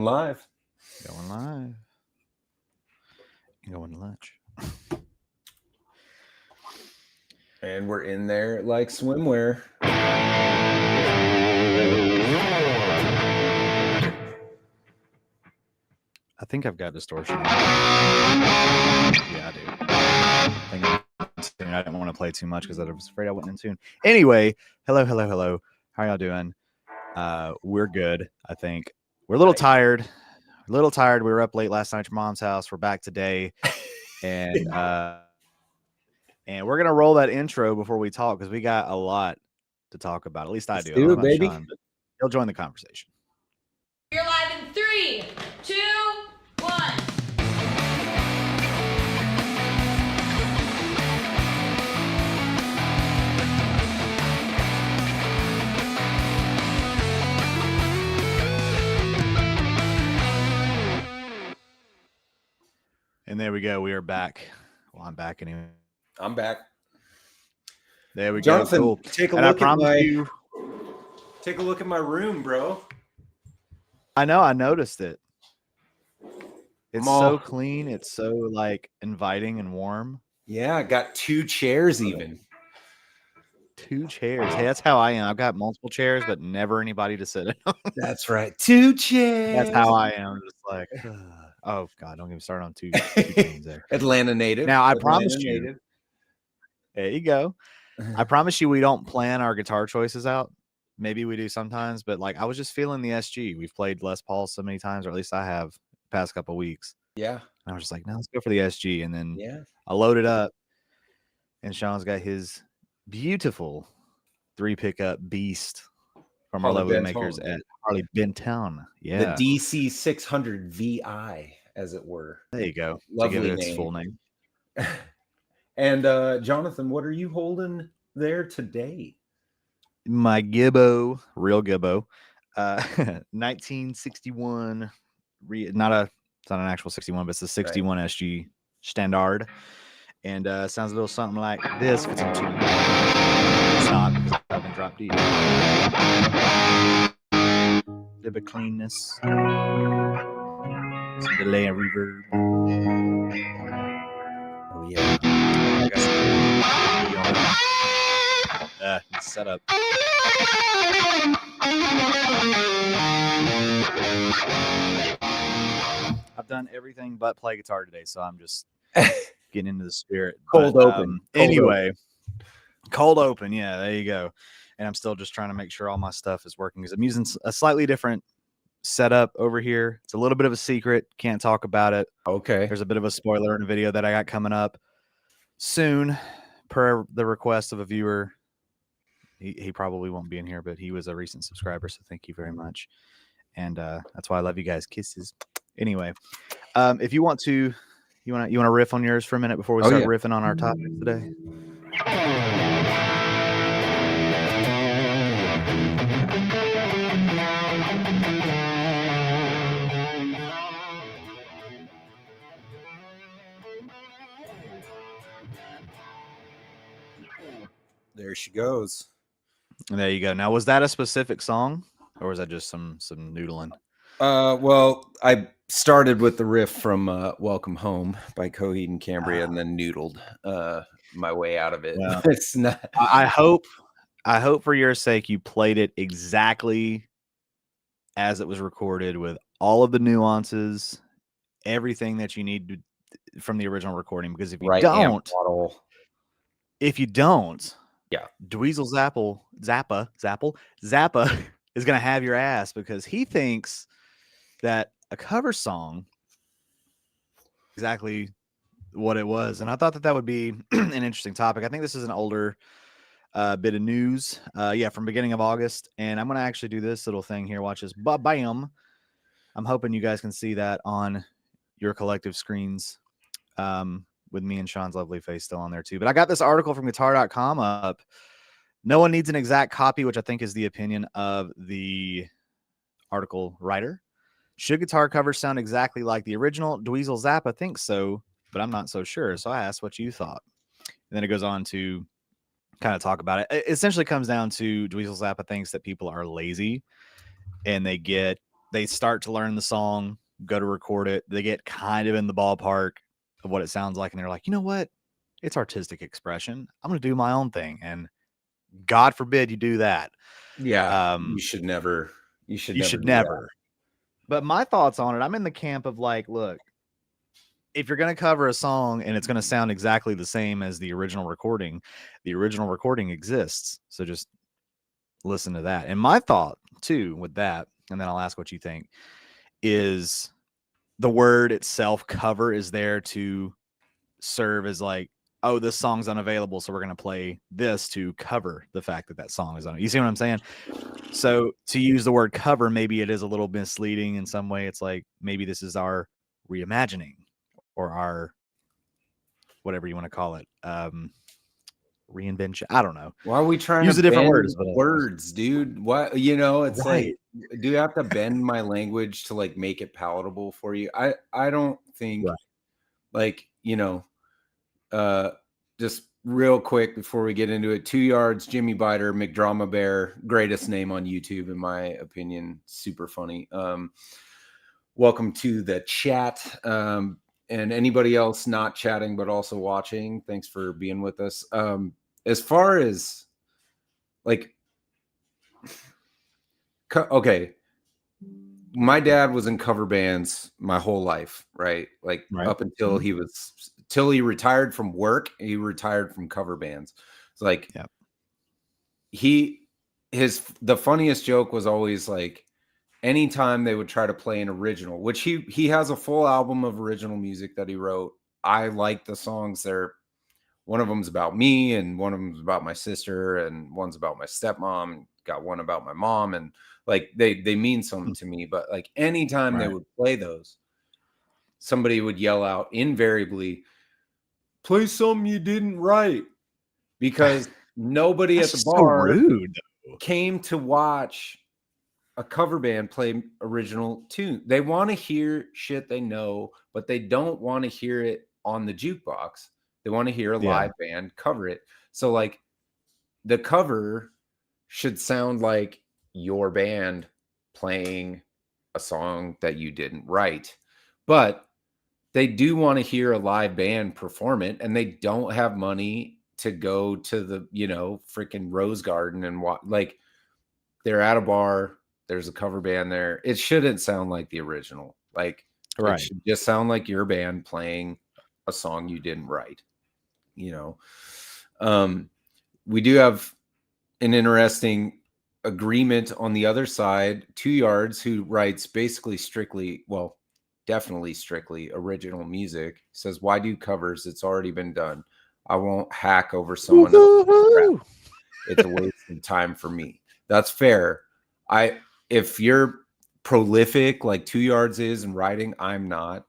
Live. Going live. Going to lunch. And we're in there like swimwear. I think I've got distortion. Yeah, I do. I didn't want to play too much because I was afraid I wasn't in tune. Anyway, hello. How y'all doing? We're good, I think. We're a little tired. We were up late last night at your mom's house. We're back today. And we're gonna roll that intro before we talk because we got a lot to talk about. At least I do. I don't know about baby. Sean, but he'll join the conversation. You're live in 3, 2, 1. And there we go. We are back. Well, I'm back anyway. I'm back. There we Johnathan, go. Cool. Take a And I look at promise my you. Take a look at my room, bro. I know. I noticed it. It's I'm all- so clean. It's so like inviting and warm. Yeah, I got 2 chairs even. 2 chairs. Hey, that's how I am. I've got multiple chairs, but never anybody to sit in. That's right. 2 chairs. That's how I am. Just like, oh God, don't get me started on two things there. Atlanta native. Now I Atlanta promised you. native. There you go. I promise you we don't plan our guitar choices out. Maybe we do sometimes, but like I was just feeling the SG. We've played Les Paul so many times, or at least I have the past couple of weeks. Yeah. And I was just like, no, let's go for the SG. And then I loaded up and Sean's got his beautiful 3 pickup beast from our lovely makers at Harley Benton. Yeah. The DC 600 VI, as it were. There you go. Lovely to give it its name. full name. And Johnathan, what are you holding there today? My Gibbo, real Gibbo, 1961. It's not an actual 61, but it's a 61 SG Standard, and sounds a little something like this. If it's in tune, it's not because I haven't dropped D. Bit of cleanness, some delay and reverb. Oh yeah. Set up. I've done everything but play guitar today, so I'm just getting into the spirit. Cold open. Cold open. Yeah, there you go. And I'm still just trying to make sure all my stuff is working because I'm using a slightly different setup over here. It's a little bit of a secret. Can't talk about it. Okay. There's a bit of a spoiler in a video that I got coming up soon per the request of a viewer. He probably won't be in here, but he was a recent subscriber, so thank you very much. And that's why I love you guys. Kisses. Anyway, if you want to riff on yours for a minute before we start riffing on our topic today. There she goes. There you go. Now, was that a specific song, or was that just some noodling? Well, I started with the riff from "Welcome Home" by Coheed and Cambria, and then noodled my way out of it. Yeah. It's not. I hope for your sake you played it exactly as it was recorded, with all of the nuances, everything that you need from the original recording. Because if you don't. Yeah, Dweezil Zappa is going to have your ass because he thinks that a cover song exactly what it was. And I thought that would be an interesting topic. I think this is an older bit of news. From beginning of August. And I'm going to actually do this little thing here. Watch this. Bam. I'm hoping you guys can see that on your collective screens. With me and Sean's lovely face still on there too. But I got this article from guitar.com up. No one needs an exact copy, which I think is the opinion of the article writer. Should guitar covers sound exactly like the original? Dweezil Zappa thinks so, but I'm not so sure. So I asked what you thought. And then it goes on to kind of talk about it. It essentially comes down to Dweezil Zappa thinks that people are lazy and they get they start to learn the song, go to record it. They get kind of in the ballpark of what it sounds like. And they're like, you know what? It's artistic expression. I'm going to do my own thing. And God forbid you do that. Yeah. You should never. You should You never. should do that. never. But my thoughts on it, I'm in the camp of like, look, if you're going to cover a song and it's going to sound exactly the same as the original recording exists. So just listen to that. And my thought too with that, and then I'll ask what you think, is the word itself, cover, is there to serve as like, oh, this song's unavailable, so we're going to play this to cover the fact that that song is on. You see what I'm saying? So to use the word cover, maybe it is a little misleading in some way. It's like, maybe this is our reimagining or our, whatever you want to call it, reinvention. I don't know. Why are we trying Use to a different bend words, words, dude? What, it's Right. like, do you have to bend my language to like make it palatable for you? I don't think Right. like, just real quick before we get into it, 2 yards, Jimmy Biter, McDrama Bear, greatest name on YouTube in my opinion, super funny. Welcome to the chat. And anybody else not chatting but also watching, thanks for being with us. As far as like, okay, my dad was in cover bands my whole life, right? Like up until he retired from work, he retired from cover bands. It's like, the funniest joke was always like, anytime they would try to play an original, which he has a full album of original music that he wrote. I like the songs. One of them's about me, and one of them's about my sister, and one's about my stepmom. Got one about my mom, and like they mean something to me. But like anytime they would play those, somebody would yell out invariably, "Play something you didn't write," because nobody at the bar came to watch a cover band play original tune. They want to hear shit they know, but they don't want to hear it on the jukebox. They want to hear a live band cover it. So like the cover should sound like your band playing a song that you didn't write. But they do want to hear a live band perform it, and they don't have money to go to the, freaking Rose Garden and watch. Like, they're at a bar, there's a cover band there. It shouldn't sound like the original. Like, it should just sound like your band playing a song you didn't write. We do have an interesting agreement on the other side. 2 yards, who writes basically definitely strictly original music, says, why do covers? It's already been done. I won't hack over someone else's. It's a waste of time for me. That's fair. If you're prolific like 2 yards is in writing, I'm not,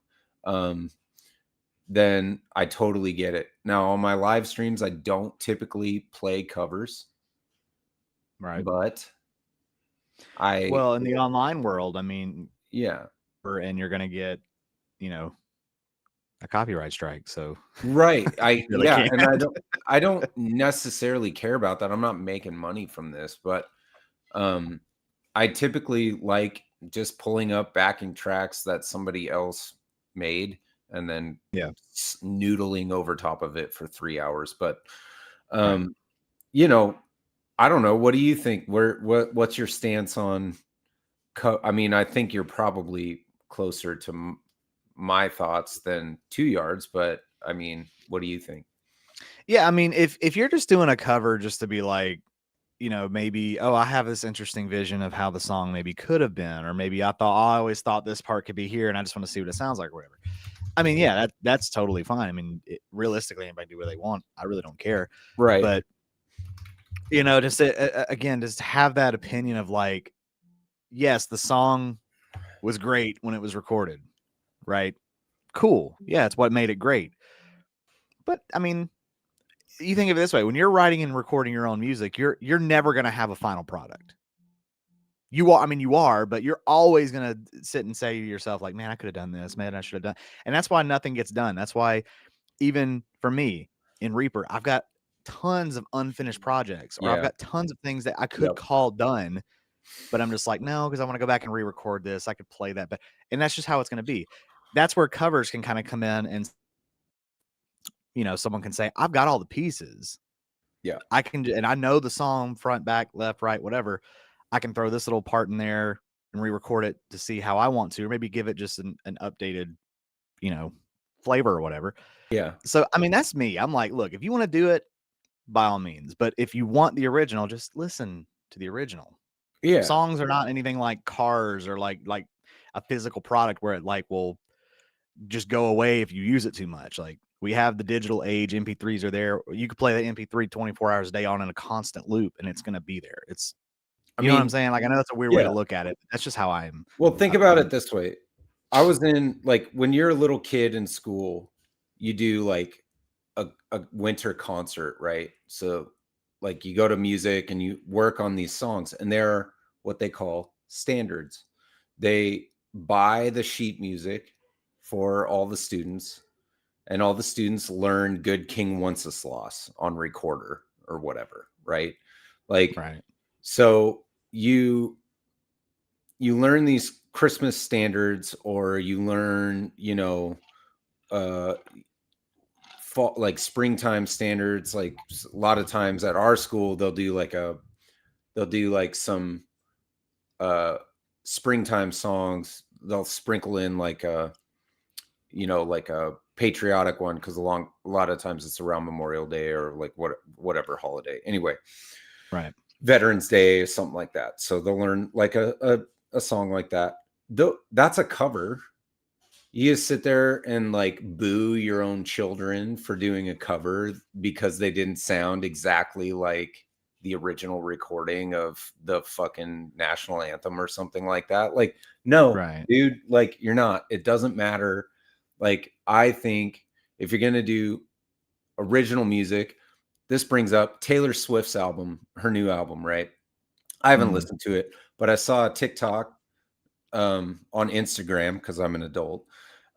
then I totally get it. Now on my live streams, I don't typically play covers. Right. But in the online world, I mean, and you're going to get, a copyright strike. So and I don't necessarily care about that. I'm not making money from this, but I typically like just pulling up backing tracks that somebody else made and then noodling over top of it for 3 hours. But I don't know. What do you think? What's your stance on? I mean, I think you're probably closer to my thoughts than 2 yards, but I mean, what do you think? Yeah, I mean, if you're just doing a cover just to be like, maybe, I have this interesting vision of how the song maybe could have been, or maybe I always thought this part could be here, and I just want to see what it sounds like, or whatever. I mean, yeah, that's totally fine. I mean, realistically, anybody do what they want. I really don't care. Right. But just again, just have that opinion of like, yes, the song was great when it was recorded, right? Cool. Yeah, it's what made it great. But I mean, you think of it this way: when you're writing and recording your own music, you're never going to have a final product. You are, but you're always going to sit and say to yourself, like, man, I could have done this, man, I should have done. And that's why nothing gets done. That's why, even for me in Reaper, I've got tons of unfinished projects, or I've got tons of things that I could call done But I'm just like, no, because I want to go back and re-record this. I could play that, and that's just how it's going to be. That's where covers can kind of come in, and someone can say, I've got all the pieces. Yeah, I can, and I know the song front, back, left, right, whatever. I can throw this little part in there and re-record it to see how I want to, or maybe give it just an updated, flavor or whatever. yeah. So, I mean, that's me. I'm like, look, if you want to do it, by all means. But if you want the original, just listen to the original. Yeah. Songs are not anything like cars or like a physical product where it like will just go away if you use it too much. Like, we have the digital age, MP3s are there. You could play the MP3 24 hours a day on in a constant loop, and it's going to be there. It's, you know what I'm saying? Like, I know that's a weird way to look at it. That's just how I'm. Well, think about it this way. I was in, like, when you're a little kid in school, you do like a winter concert, right? So like you go to music and you work on these songs, and they're what they call standards. They buy the sheet music for all the students, and all the students learn Good King Wenceslas on recorder or whatever, right? Like, Right. so you learn these Christmas standards, or you learn, fall, like springtime standards. Like a lot of times at our school, they'll do like some springtime songs. They'll sprinkle in like a patriotic one, because a lot of times it's around Memorial Day or like whatever holiday. Anyway, Right. Veterans Day or something like that. So they'll learn like a song like that. Though that's a cover. You just sit there and like boo your own children for doing a cover because they didn't sound exactly like the original recording of the fucking national anthem or something like that. Like, no, Right. dude, like, you're not. It doesn't matter. Like, I think if you're going to do original music, this brings up Taylor Swift's album, her new album, right? I haven't listened to it, but I saw a TikTok on Instagram, because I'm an adult.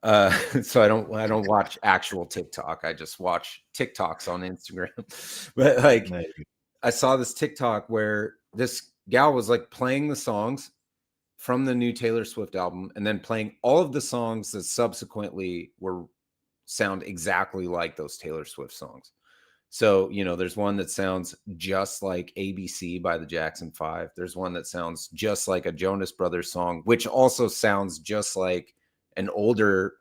So I don't watch actual TikTok. I just watch TikToks on Instagram. But like, I saw this TikTok where this gal was like playing the songs from the new Taylor Swift album, and then playing all of the songs that subsequently sound exactly like those Taylor Swift songs. So, there's one that sounds just like ABC by the Jackson 5. There's one that sounds just like a Jonas Brothers song, which also sounds just like an older,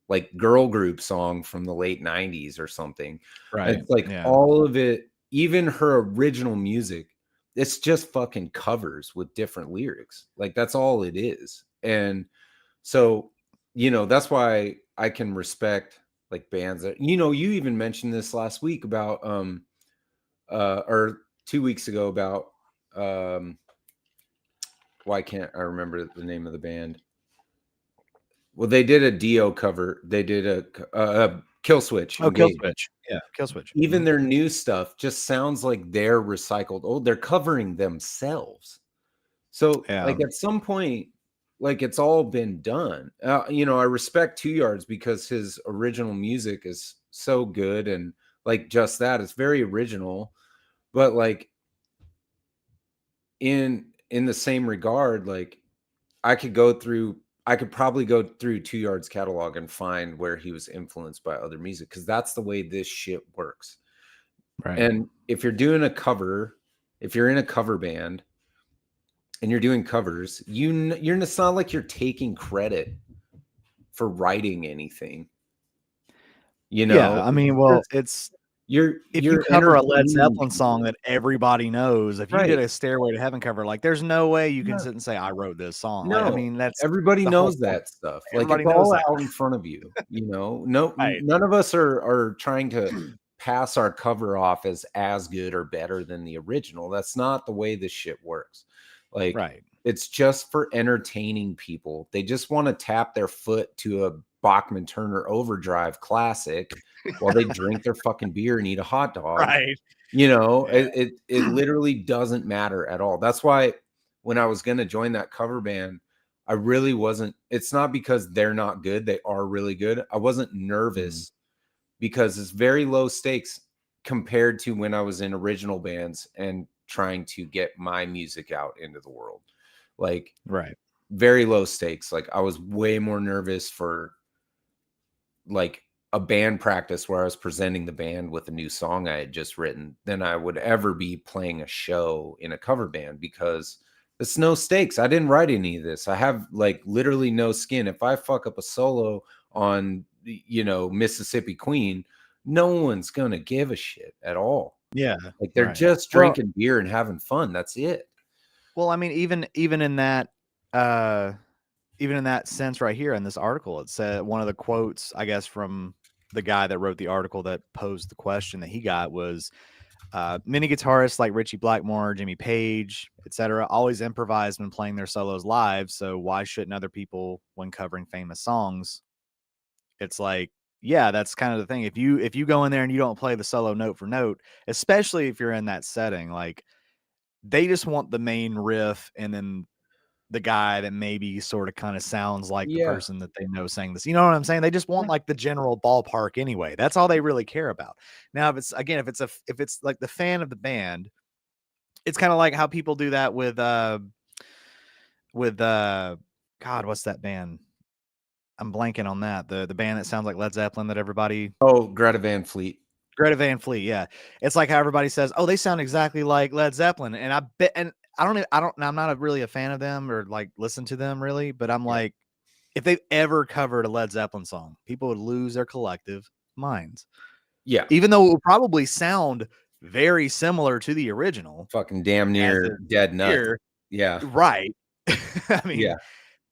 like, girl group song from the late 90s or something. Right. It's like all of it, even her original music, it's just fucking covers with different lyrics. Like, that's all it is. And so, that's why I can respect like bands that, you even mentioned this last week about or 2 weeks ago about why can't I remember the name of the band? Well, they did a Dio cover. They did a Kill Switch. Oh, Kill Switch. Yeah, Kill Switch. Even their new stuff just sounds like they're recycled. Oh, they're covering themselves. So like at some point, like, it's all been done. I respect 2 Yards because his original music is so good, and like just that, it's very original. But like in the same regard, like I could probably go through 2 Yards catalog and find where he was influenced by other music, because that's the way this shit works. Right. And if you're doing a cover, if you're in a cover band and you're doing covers, it's not like you're taking credit for writing anything. Yeah, I mean, well, if you cover a Led Zeppelin song that everybody knows, if you did a Stairway to Heaven cover, like, there's no way you can sit and say, I wrote this song. No, like, I mean, that's everybody knows that stuff. Like, it's all out in front of you. No, none of us are trying to pass our cover off as good or better than the original. That's not the way this shit works. Like, it's just for entertaining people. They just want to tap their foot to a Bachman Turner Overdrive classic while they drink their fucking beer and eat a hot dog. Right. It literally doesn't matter at all. That's why when I was going to join that cover band, I really wasn't. It's not because they're not good. They are really good. I wasn't nervous because it's very low stakes compared to when I was in original bands. And trying to get my music out into the world. Like, Right. very low stakes. Like, I was way more nervous for like a band practice where I was presenting the band with a new song I had just written than I would ever be playing a show in a cover band, because it's no stakes. I didn't write any of this. I have like literally no skin. If I fuck up a solo on, Mississippi Queen, no one's gonna give a shit at all. Yeah. Like, they're Right. just Well, drinking beer and having fun. That's it. well, I mean, even in that sense right here in this article, it said one of the quotes, I guess, from the guy that wrote the article that posed the question that he got was, many guitarists like Richie Blackmore, Jimmy Page, etc., always improvise when playing their solos live. So why shouldn't other people when covering famous songs? It's like, yeah, that's kind of the thing. If you go in there and you don't play the solo note for note, especially if you're in that setting, like they just want the main riff and then the guy that maybe sort of kind of sounds like the Yeah. person that they know sang this. You know what I'm saying? They just want like the general ballpark anyway. That's all they really care about. Now, if it's like the fan of the band, it's kind of like how people do that with God, what's that band? I'm blanking on that. The band that sounds like Led Zeppelin that everybody Oh, Greta Van Fleet. Greta Van Fleet, yeah. It's like how everybody says, "Oh, they sound exactly like Led Zeppelin," and I bet, and I'm not really a fan of them or like listen to them really, but I'm like, if they've ever covered a Led Zeppelin song, people would lose their collective minds. Yeah. Even though it would probably sound very similar to the original, Fucking damn as near it dead nuts. here, Yeah. right? I mean, Yeah.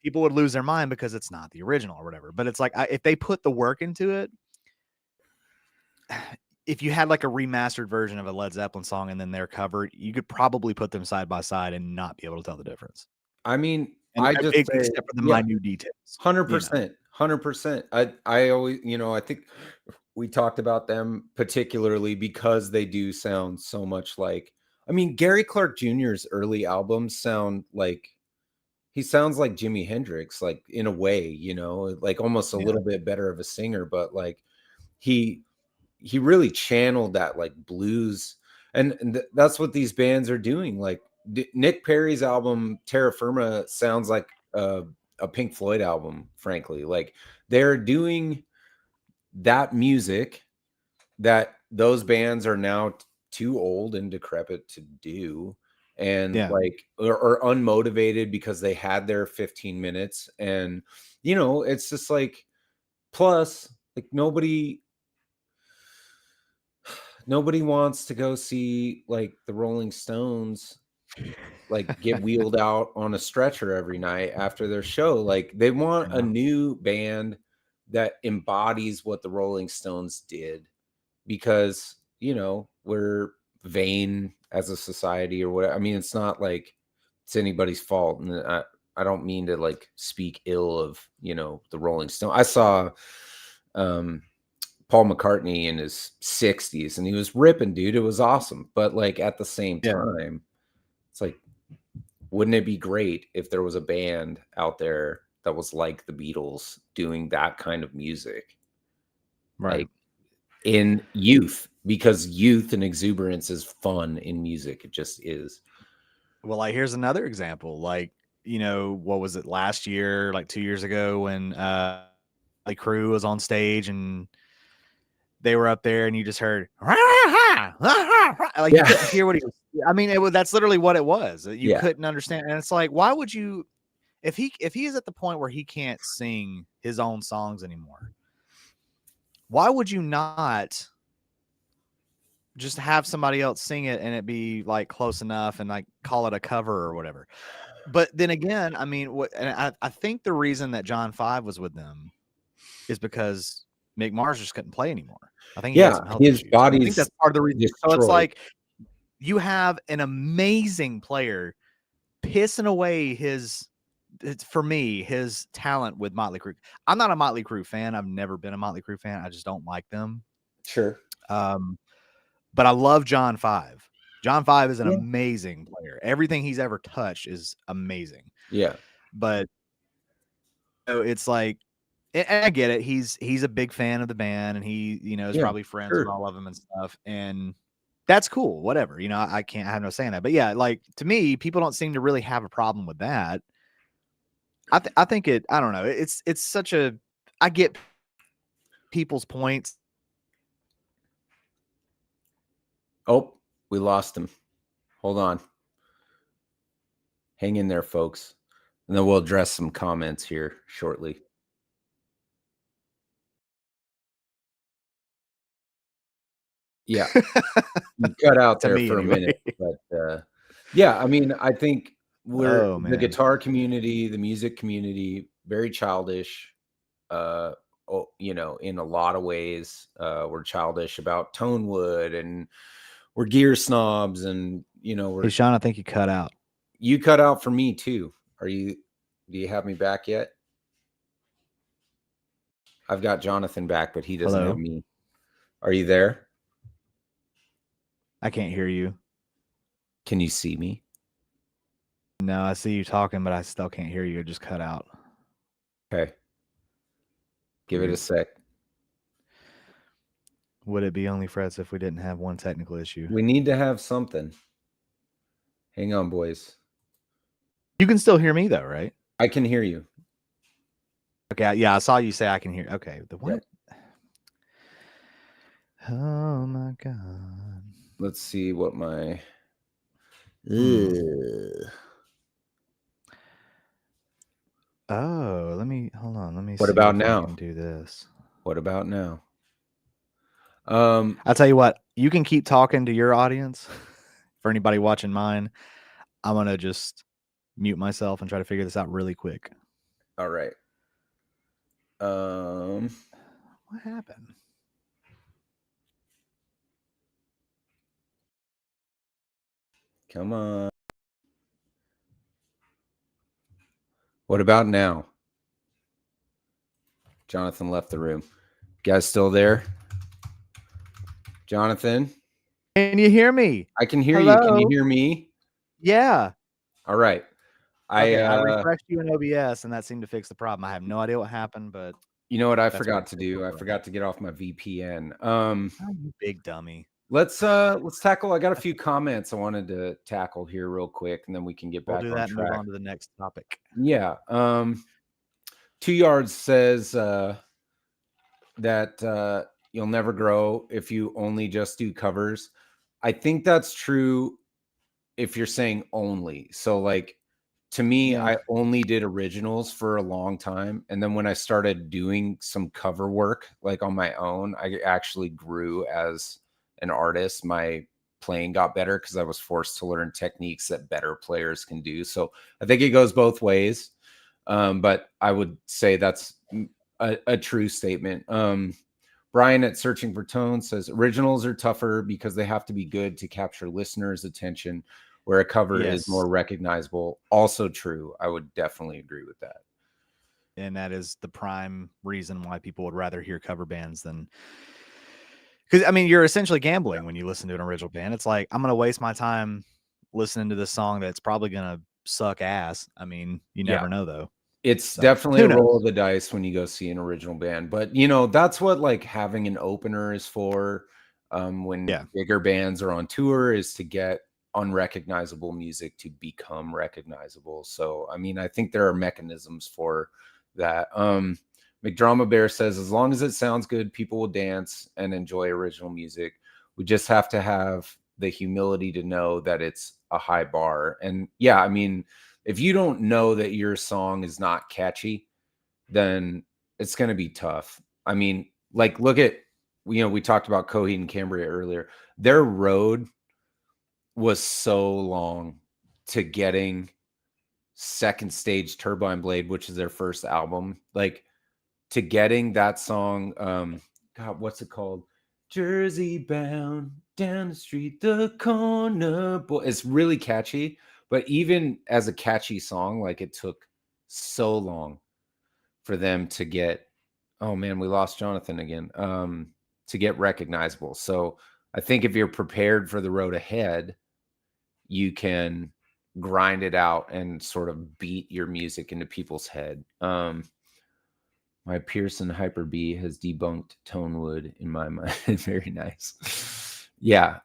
people would lose their mind because it's not the original or whatever. But it's like if they put the work into it. If you had like a remastered version of a Led Zeppelin song and then their cover, you could probably put them side by side and not be able to tell the difference. I mean, And I just say, except for the yeah, minute details. 100%, 100%. I always, I think we talked about them particularly because they do sound so much like, I mean, Gary Clark Jr.'s early albums sound like, he sounds like Jimi Hendrix, like in a way, like almost a Yeah. little bit better of a singer, but like he really channeled that like blues, and that's what these bands are doing. Like Nick Perry's album Terra Firma sounds like a Pink Floyd album, frankly. Like, they're doing that music that those bands are now too old and decrepit to do, and Yeah. like or unmotivated because they had their 15 minutes, and it's just like, plus like nobody wants to go see like the Rolling Stones like get wheeled out on a stretcher every night after their show. Like, they want a Yeah. new band that embodies what the Rolling Stones did, because we're vain as a society or whatever. I mean, it's not like it's anybody's fault, and I don't mean to like speak ill of the Rolling Stone. I saw Paul McCartney in his 60s, and he was ripping, dude. It was awesome. But like at the same Yeah. time, it's like, wouldn't it be great if there was a band out there that was like the Beatles doing that kind of music? Right. Like, in youth, because youth and exuberance is fun in music. It just is. Well, like here's another example. Like, what was it last year, like 2 years ago when the crew was on stage and they were up there and you just heard like you couldn't hear what he was. I mean, that's literally what it was. You couldn't understand. And it's like, why would you, if he is at the point where he can't sing his own songs anymore, why would you not just have somebody else sing it and it be like close enough and like call it a cover or whatever? But then again, I mean, I think the reason that John 5 was with them is because Mick Mars just couldn't play anymore. I think he had some health his issues. I think body's that's part of the reason. destroyed. So it's like you have an amazing player pissing away his talent with Motley Crue. I'm not a Motley Crue fan. I've never been a Motley Crue fan. I just don't like them. Sure. But I love John 5. John 5 is an amazing player. Everything he's ever touched is amazing. Yeah. But it's like, and I get it. He's a big fan of the band, and he is probably friends with all of them and stuff. And that's cool. Whatever. You know, I have no say in that. But yeah, like to me, people don't seem to really have a problem with that. I think it. I don't know. It's such a. I get people's points. Oh, we lost him. Hold on. Hang in there, folks. And then we'll address some comments here shortly. Yeah. You cut out To there me, for a anyway. minute. But yeah, I mean, I think Oh, the man. guitar community, the music community, very childish. You know, in a lot of ways, we're childish about tone wood, and we're gear snobs, and you know, Hey, Sean, I think you cut out. you cut out for me too. Do you have me back yet? I've got Johnathan back, but he doesn't Hello? have me. Are you there? I can't hear you. Can you see me? No, I see you talking, but I still can't hear you. It just cut out. Okay. Give it a Weird. sec. Would it be Onlyfrets if we didn't have one technical issue? We need to have something. Hang on, boys. You can still hear me though, right? I can hear you. Okay, yeah, I saw you say I can hear. Okay, the what? Yep. Oh my god. Let's see what my Oh, hold on. Let me What see about if now? I can do this. What about now? I'll tell you what, you can keep talking to your audience. For anybody watching mine, I'm gonna just mute myself and try to figure this out really quick. All right. What happened? Come on. What about now? Johnathan left the room. You guys still there? Johnathan? Can you hear me? I can hear Hello? you. Can you hear me? Yeah. All right. Okay, I refreshed you in OBS and that seemed to fix the problem. I have no idea what happened, but you know what I that's forgot to do? I forgot to get off my VPN. oh, you big dummy. Let's tackle. I got a few comments I wanted to tackle here real quick, and then we can get We'll back do on that and move track. on to the next topic. Yeah. 2 Yards says that you'll never grow if you only just do covers. I think that's true if you're saying only. So like to me, Yeah. I only did originals for a long time. And then when I started doing some cover work like on my own, I actually grew as an artist. My playing got better because I was forced to learn techniques that better players can do. So I think it goes both ways. But I would say that's a true statement. Brian at Searching for Tone says originals are tougher because they have to be good to capture listeners' attention, where a cover is more recognizable. Also true. I would definitely agree with that. And that is the prime reason why people would rather hear cover bands than, because I mean, you're essentially gambling when you listen to an original band. It's like, I'm going to waste my time listening to this song that's probably going to suck ass. I mean, you never know though. It's definitely a roll of the dice when you go see an original band, but you know, that's what like having an opener is for. When bigger bands are on tour, is to get unrecognizable music to become recognizable. So, I mean, I think there are mechanisms for that. McDrama Bear says, as long as it sounds good, people will dance and enjoy original music. We just have to have the humility to know that it's a high bar. And yeah, I mean, if you don't know that your song is not catchy, then it's going to be tough. I mean, like, look at, you know, we talked about Coheed and Cambria earlier. Their road was so long to getting Second Stage Turbine Blade, which is their first album, like to getting that song. God, what's it called? Jersey bound down the street, the corner boy. It's really catchy, but even as a catchy song, like it took so long for them to get, oh man, we lost Johnathan again, to get recognizable. So I think if you're prepared for the road ahead, you can grind it out and sort of beat your music into people's head. My Pearson Hyper B has debunked Tonewood in my mind. Very nice. Yeah.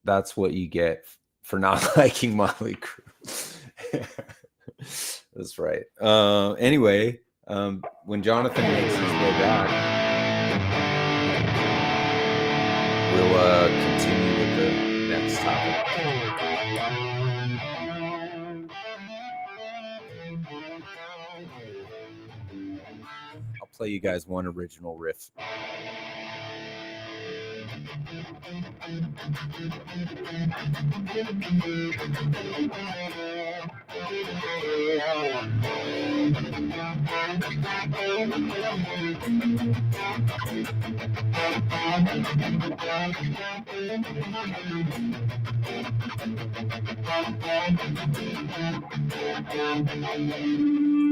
That's what you get for not liking Motley Crue. That's right. Anyway, when Johnathan makes his way back, we'll continue with the next topic. I'll play you guys one original riff.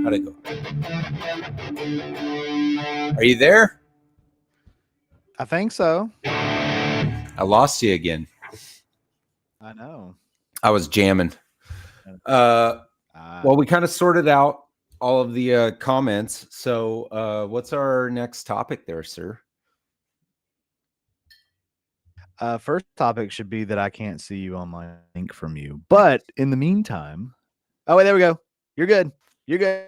How'd it go? Are you there? I think so. I lost you again. I know. I was jamming. Well, we kind of sorted out all of the comments. So what's our next topic there, sir? First topic should be that I can't see you on my link from you. But in the meantime, oh, wait, there we go. You're good. You're good.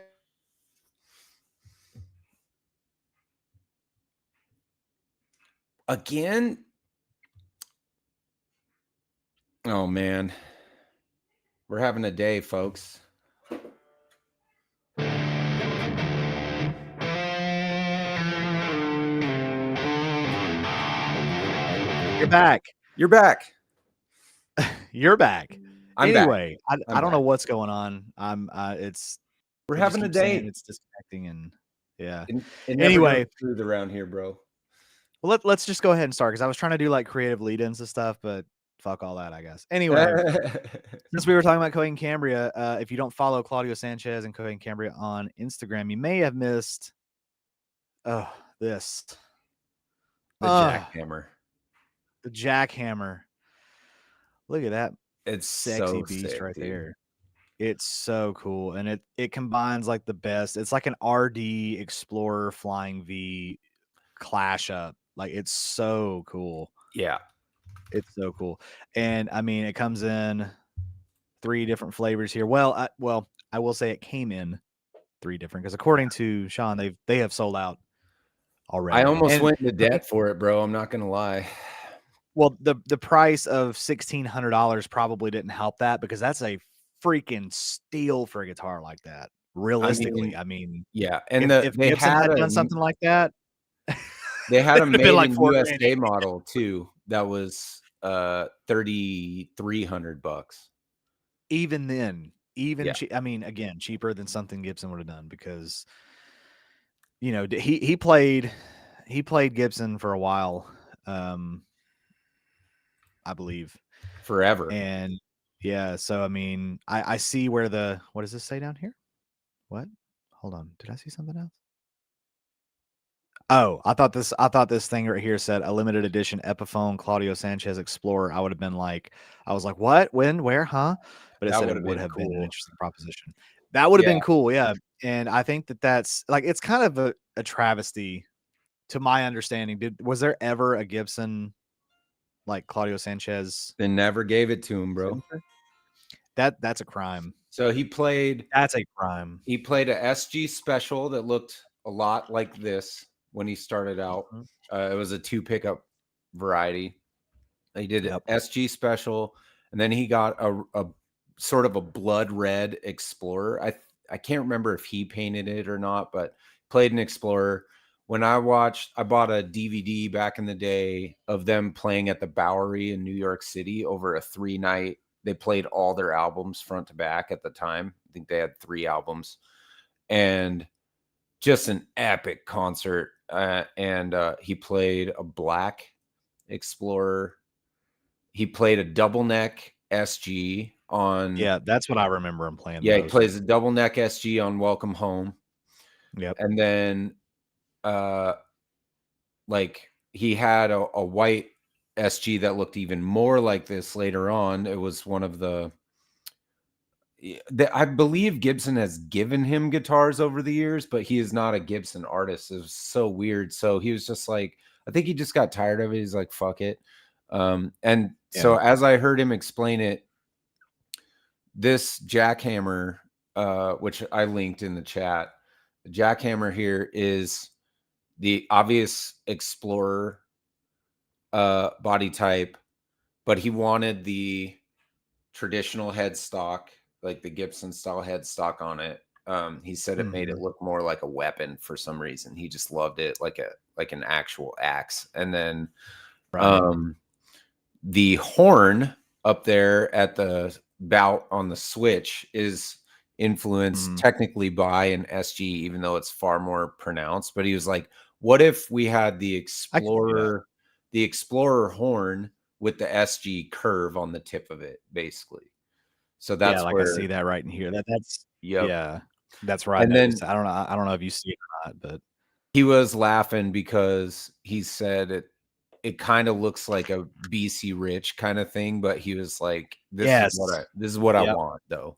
Again? Oh, man. We're having a day, folks. You're back. You're back. You're back. I'm anyway, back. I don't know what's going on. We're having a day. It's disconnecting and yeah. It Anyway, never goes around here, bro. Well, let's just go ahead and start because I was trying to do like creative lead-ins and stuff, but fuck all that, I guess. Anyway, since we were talking about Coheed Cambria, if you don't follow Claudio Sanchez and Coheed Cambria on Instagram, you may have missed this. The jackhammer. The jackhammer. Look at that. It's sexy so beast sick, right dude. there. It's so cool. And it combines like the best. It's like an RD Explorer Flying V clash up. Like it's so cool. Yeah. It's so cool. And I mean, it comes in 3 different flavors here. Well, I will say it came in 3 different because according to Sean, they have sold out already. I almost went into debt for it, bro. I'm not gonna lie. Well, the price of $1,600 probably didn't help that because that's a freaking steal for a guitar like that. Realistically, I mean yeah. And if they Gibson had done something like that, they had a made like in USA model too. That was $3,300. Even then, I mean, again, cheaper than something Gibson would have done because you know he played Gibson for a while, I believe, forever. And yeah, so I mean, I see where what does this say down here? What? Hold on, did I see something else? Oh, I thought this thing right here said a limited edition Epiphone Claudio Sanchez Explorer. I was like, what? When? Where? Huh? But it said it would have been an interesting proposition. That would have been cool, yeah. And I think that's like it's kind of a travesty, to my understanding. Was there ever a Gibson like Claudio Sanchez? They never gave it to him, bro. That's a crime. So he played. That's a crime. He played a SG special that looked a lot like this when he started out. It was a 2 pickup variety. He did an SG special, and then he got a sort of a blood red Explorer. I can't remember if he painted it or not, but played an Explorer. When I bought a DVD back in the day of them playing at the Bowery in New York City over a 3-night. They played all their albums front to back at the time. I think they had 3 albums, and just an epic concert. And he played a black Explorer. He played a double neck SG on. Yeah, that's what I remember him playing. Yeah, he plays a double neck SG on Welcome Home. Yep. And then like he had a white SG that looked even more like this later on. It was one of I believe Gibson has given him guitars over the years, but he is not a Gibson artist. It was so weird. So he was just like, I think he just got tired of it. He's like, fuck it. And so as I heard him explain it, this jackhammer, which I linked in the chat, the jackhammer here is the obvious Explorer body type, but he wanted the traditional headstock, like the Gibson style headstock on it. He said it made it look more like a weapon for some reason. He just loved it like an actual axe. And then the horn up there at the bout on the switch is influenced technically by an SG, even though it's far more pronounced. But he was like, what if we had the Explorer horn with the SG curve on the tip of it, basically? So that's like where I see that right in here. That's yep. That's right. And then I don't know if you see it or not, but he was laughing because he said it kind of looks like a BC Rich kind of thing, but he was like, this is what I want, though.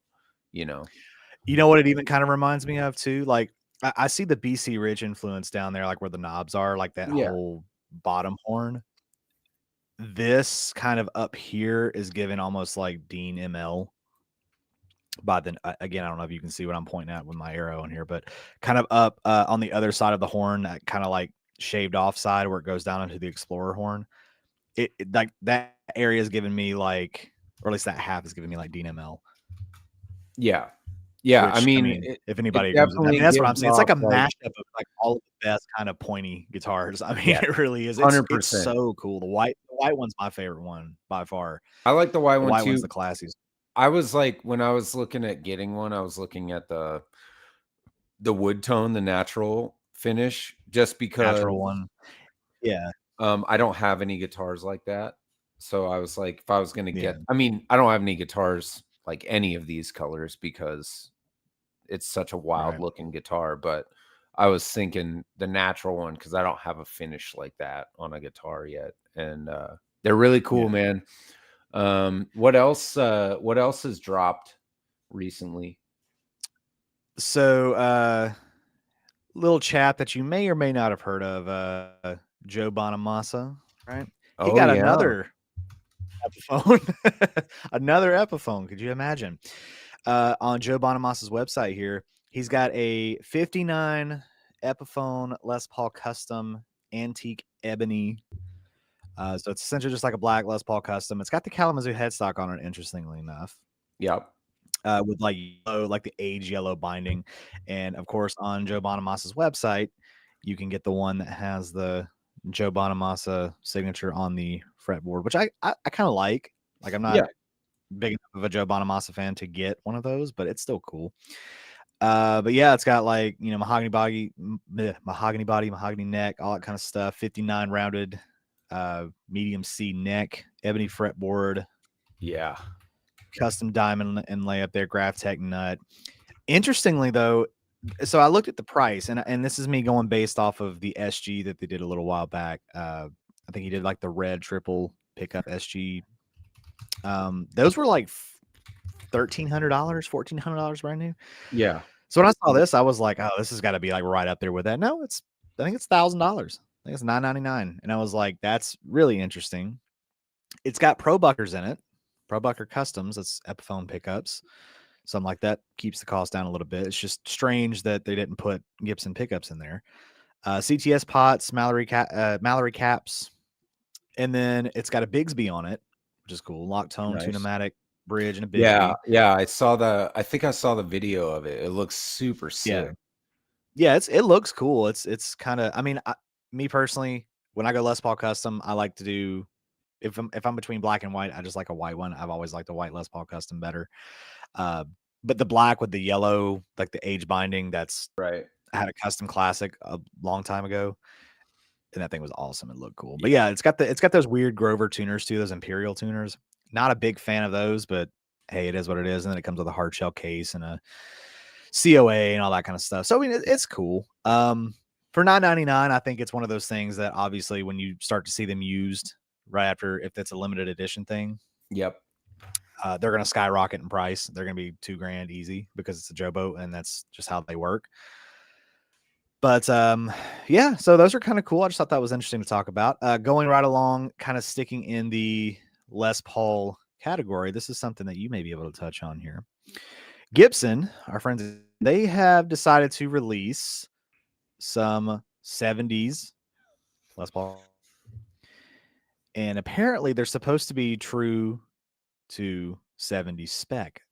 You know what it even kind of reminds me of too? Like I see the BC Rich influence down there, like where the knobs are, like that whole bottom horn. This kind of up here is given almost like Dean ML. But then again, I don't know if you can see what I'm pointing at with my arrow in here, but kind of up on the other side of the horn, that kind of like shaved off side where it goes down into the Explorer horn. It like that area is giving me like, or at least that half is giving me like Dean ML. Yeah. Which, I mean, if anybody agrees with that, I mean, that's what I'm saying. It's like a mashup of like all of the best kind of pointy guitars. I mean, it really is. It's so cool. The white one's my favorite one by far. I like the white one white too. One's the classiest. I was like, when I was looking at getting one, I was looking at the wood tone, the natural finish, just because natural one. Yeah. I don't have any guitars like that. So I was like, if I was gonna get, I mean, I don't have any guitars like any of these colors because it's such a wild looking guitar, but I was thinking the natural one because I don't have a finish like that on a guitar yet. And they're really cool, man. What else has dropped recently? So little chap that you may or may not have heard of, Joe Bonamassa, right? He got another Epiphone. Another Epiphone. Could you imagine? On Joe Bonamassa's website here, he's got a 59 Epiphone Les Paul Custom Antique Ebony. So it's essentially just like a black Les Paul Custom. It's got the Kalamazoo headstock on it, interestingly enough. Yep. With like yellow, like the age yellow binding. And of course, on Joe Bonamassa's website, you can get the one that has the Joe Bonamassa signature on the fretboard, which I kind of like. Like, I'm not big enough of a Joe Bonamassa fan to get one of those, but it's still cool. But yeah, it's got like, mahogany body, mahogany neck, all that kind of stuff. 59 rounded, medium C neck, ebony fretboard. Yeah. Custom diamond inlay up there, Graphtec nut. Interestingly, though, so I looked at the price, and this is me going based off of the SG that they did a little while back. I think he did like the red triple pickup SG. Those were like $1,300, $1,400 brand new. Yeah. So when I saw this, I was like, oh, this has got to be like right up there with that. No, I think it's $1,000. I think it's $999. And I was like, that's really interesting. It's got Pro Buckers in it. Pro Bucker Customs. That's Epiphone pickups. Something like that keeps the cost down a little bit. It's just strange that they didn't put Gibson pickups in there. CTS pots, Mallory caps. And then it's got a Bigsby on it, which is cool. Lock tone, nice. Tune-o-matic bridge, and a Bigsby. Yeah. I think I saw the video of it. It looks super sick. Yeah, it looks cool. It's kind of, I mean, me personally, when I go Les Paul Custom, I like to do, if I'm between black and white, I just like a white one. I've always liked the white Les Paul Custom better. But the black with the yellow, like the age binding, that's right. I had a custom classic a long time ago, and that thing was awesome. It looked cool. But yeah, it's got those weird Grover tuners too, those Imperial tuners. Not a big fan of those, but hey, it is what it is. And then it comes with a hard shell case and a COA and all that kind of stuff. So I mean, it's cool. For $999, I think it's one of those things that obviously when you start to see them used right after, if it's a limited edition thing, yep, they're going to skyrocket in price. They're going to be $2,000 easy because it's a Joe boat, and that's just how they work. But yeah, so those are kind of cool. I just thought that was interesting to talk about. Going right along, kind of sticking in the Les Paul category, this is something that you may be able to touch on here. Gibson, our friends, they have decided to release some 70s Les Paul, and apparently they're supposed to be true to 70s spec.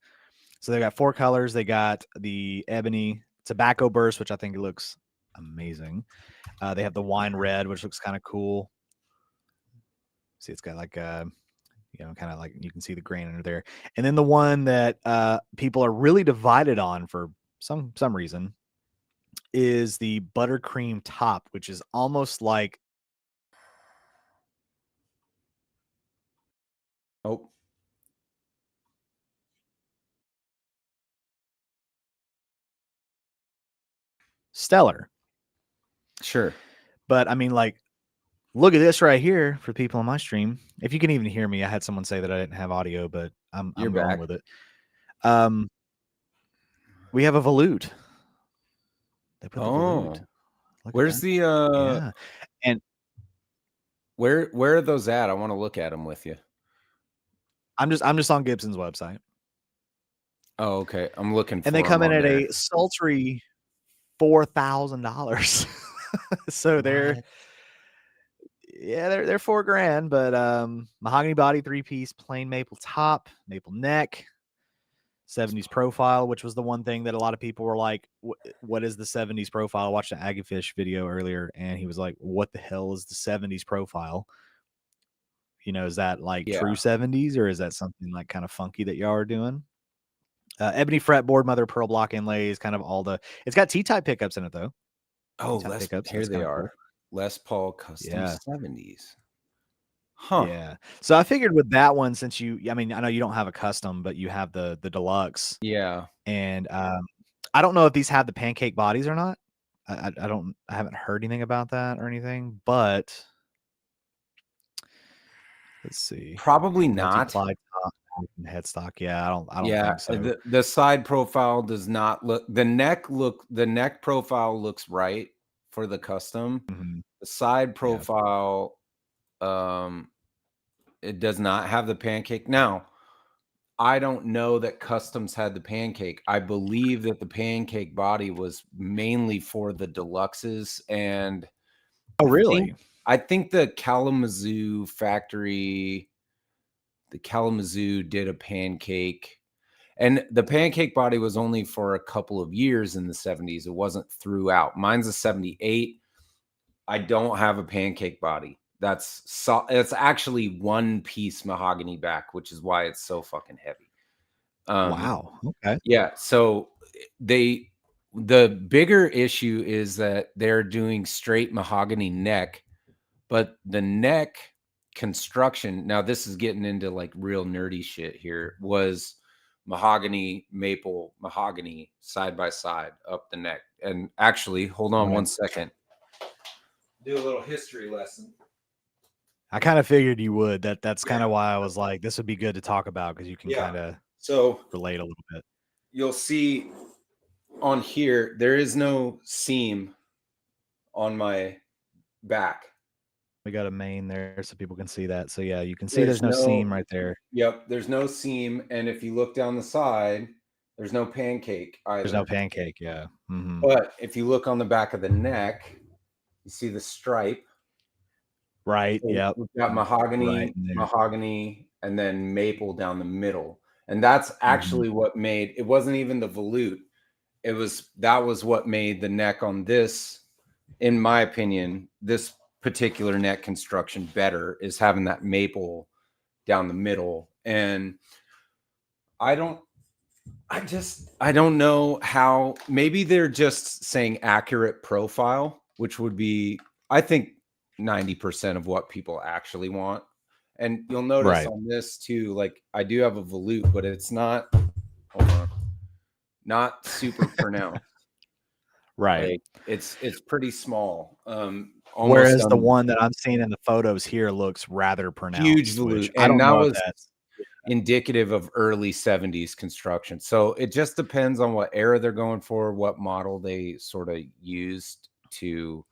So they got 4 colors. They got the ebony tobacco burst, which I think looks amazing. They have the wine red, which looks kind of cool. See, it's got like kind of like you can see the grain under there. And then the one that people are really divided on for some reason is the buttercream top, which is almost like stellar. Sure. But I mean, like, look at this right here for people on my stream. If you can even hear me, I had someone say that I didn't have audio, but I'm going back. with it. We have a volute. They put the volute. Where's the yeah. And where are those at? I want to look at them with you. I'm just on Gibson's website. Oh, okay. I'm looking for and they come in at there. a sultry $4,000. So they're $4,000, but mahogany body, 3-piece, plain maple top, maple neck, 70s profile, which was the one thing that a lot of people were like, what is the 70s profile? I watched an Aggifish video earlier, and he was like, what the hell is the 70s profile? You know, is that like true 70s, or is that something like kind of funky that y'all are doing? Ebony fretboard, mother pearl block inlays, kind of all the. It's got T-type pickups in it though. Oh, here they are. Cool. Les Paul custom 70s. Huh. Yeah. So I figured with that one, since I mean, I know you don't have a custom, but you have the deluxe. Yeah. And I don't know if these have the pancake bodies or not. I haven't heard anything about that or anything, but let's see. Probably not. Headstock. Yeah, I don't think so. The side profile does not look. The neck profile looks right for the custom. Mm-hmm. The side profile, it does not have the pancake. Now, I don't know that customs had the pancake. I believe that the pancake body was mainly for the deluxes. And oh, really? I think the Kalamazoo factory, the Kalamazoo did a pancake, and the pancake body was only for a couple of years in the 70s. It wasn't throughout. Mine's a 78. I don't have a pancake body. It's actually 1-piece mahogany back, which is why it's so fucking heavy. Wow. Okay. Yeah. So the bigger issue is that they're doing straight mahogany neck, but the neck construction, now this is getting into like real nerdy shit here, was mahogany, maple, mahogany side by side up the neck. And actually, hold on 1 second. Do a little history lesson. I kind of figured you would. That's kind of why I was like, this would be good to talk about, because you can kind of relate a little bit. You'll see on here, there is no seam on my back. We got a main there so people can see that. So yeah, you can see there's no seam right there. Yep, there's no seam. And if you look down the side, there's no pancake either. There's no pancake, yeah. Mm-hmm. But if you look on the back of the neck, you see the stripe. Right, so yeah. We've got mahogany, mahogany, and then maple down the middle. And that's actually what made, it wasn't even the volute. That was what made the neck on this, in my opinion, this particular neck construction better, is having that maple down the middle. And I don't know how. Maybe they're just saying accurate profile, which would be, I think, 90% of what people actually want. And you'll notice on this too, like I do have a volute, but it's not, not super pronounced. Right. Like, it's pretty small. Whereas the one that I'm seeing in the photos here looks rather pronounced. Huge volute. And that was indicative of early 70s construction. So it just depends on what era they're going for, what model they sort of used. to,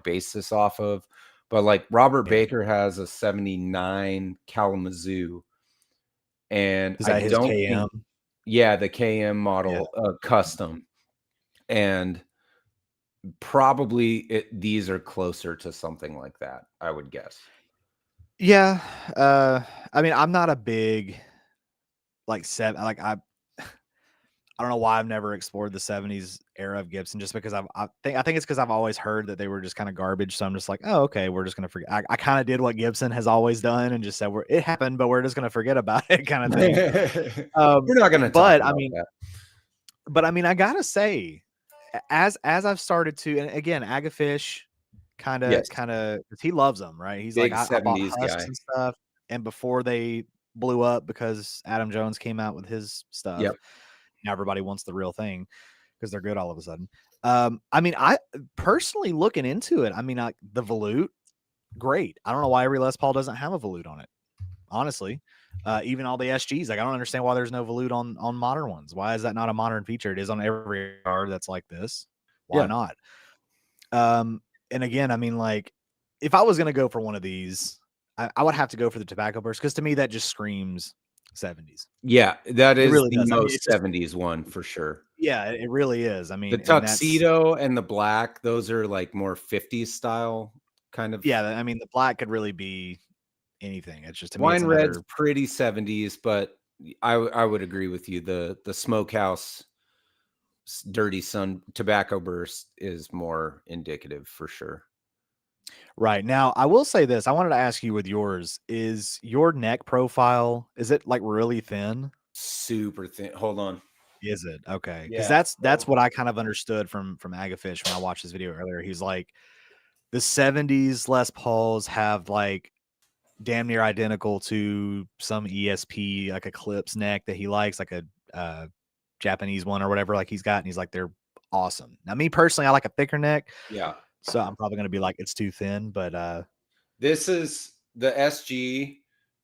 base this off of. But like Robert Baker has a 79 Kalamazoo, and Is I that his don't KM? think, the KM model, custom, and probably these are closer to something like that, I would guess. Yeah. I mean, I'm not a big I don't know why I've never explored the 70s era of Gibson, just because I think it's because I've always heard that they were just kind of garbage. So I'm just like, oh, okay, we're just gonna forget. I kind of did what Gibson has always done and just said it happened, but we're just gonna forget about it, kind of thing. We're not gonna talk about that. But I mean, I gotta say, as I've started to, and again, Agafish kind of, because he loves them, right? He's Big like, I bought 70s Husks guy. and stuff, and before they blew up because Adam Jones came out with his stuff. Yep. Now everybody wants the real thing because they're good all of a sudden. I mean, I personally looking into it, I mean, the volute, great. I don't know why every Les Paul doesn't have a volute on it. Honestly, even all the SGs, like I don't understand why there's no volute on modern ones. Why is that not a modern feature? It is on every car that's like this. Why not? And again, I mean, like if I was gonna go for one of these, I would have to go for the tobacco burst, because to me that just screams 70s. Yeah, that is really the does. I mean, most it's just 70s one for sure. Yeah, it really is. I The mean, tuxedo and the black, those are like more 50s style kind of. yeah, I mean, the black could really be anything. It's just, to me, Wine it's red's another. pretty 70s, but I would agree with you. The smokehouse dirty sun tobacco burst is more indicative for sure. Right. Now, I will say this. I wanted to ask you with yours, is your neck profile, is it like really thin? Super thin. Hold on. Is it? Okay. Because Yeah. that's what I kind of understood from Agafish when I watched his video earlier. He's like, the 70s Les Pauls have like damn near identical to some ESP, like Eclipse neck that he likes, like a Japanese one or whatever, like he's got, and he's like, they're awesome. Now, me personally, I like a thicker neck. Yeah. So I'm probably going to be like, it's too thin, but this is the SG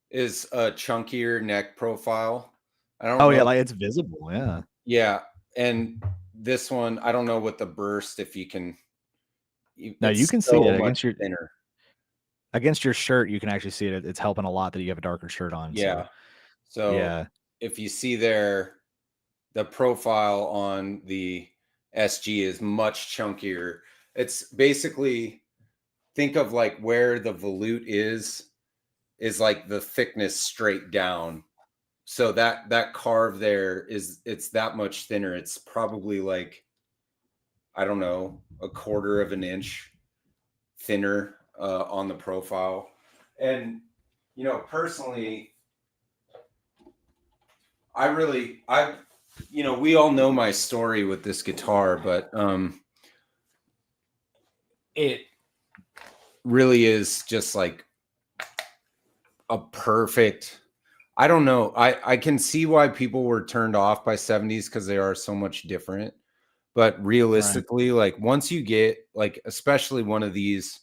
is a chunkier neck profile. I don't know. Yeah, like it's visible. Yeah. Yeah. And this one, I don't know what the burst, if you can. No, you can see it against your thinner. Against your shirt. You can actually see it. It's helping a lot that you have a darker shirt on. Yeah. So yeah, if you see there, the profile on the SG is much chunkier. It's basically, think of like where the volute is like the thickness straight down. So that carve there it's that much thinner. It's probably like, I don't know, a quarter of an inch thinner on the profile. And personally, we all know my story with this guitar, but it really is just like a perfect, I don't know. I can see why people were turned off by 70s because they are so much different. But realistically, like once you get like, especially one of these,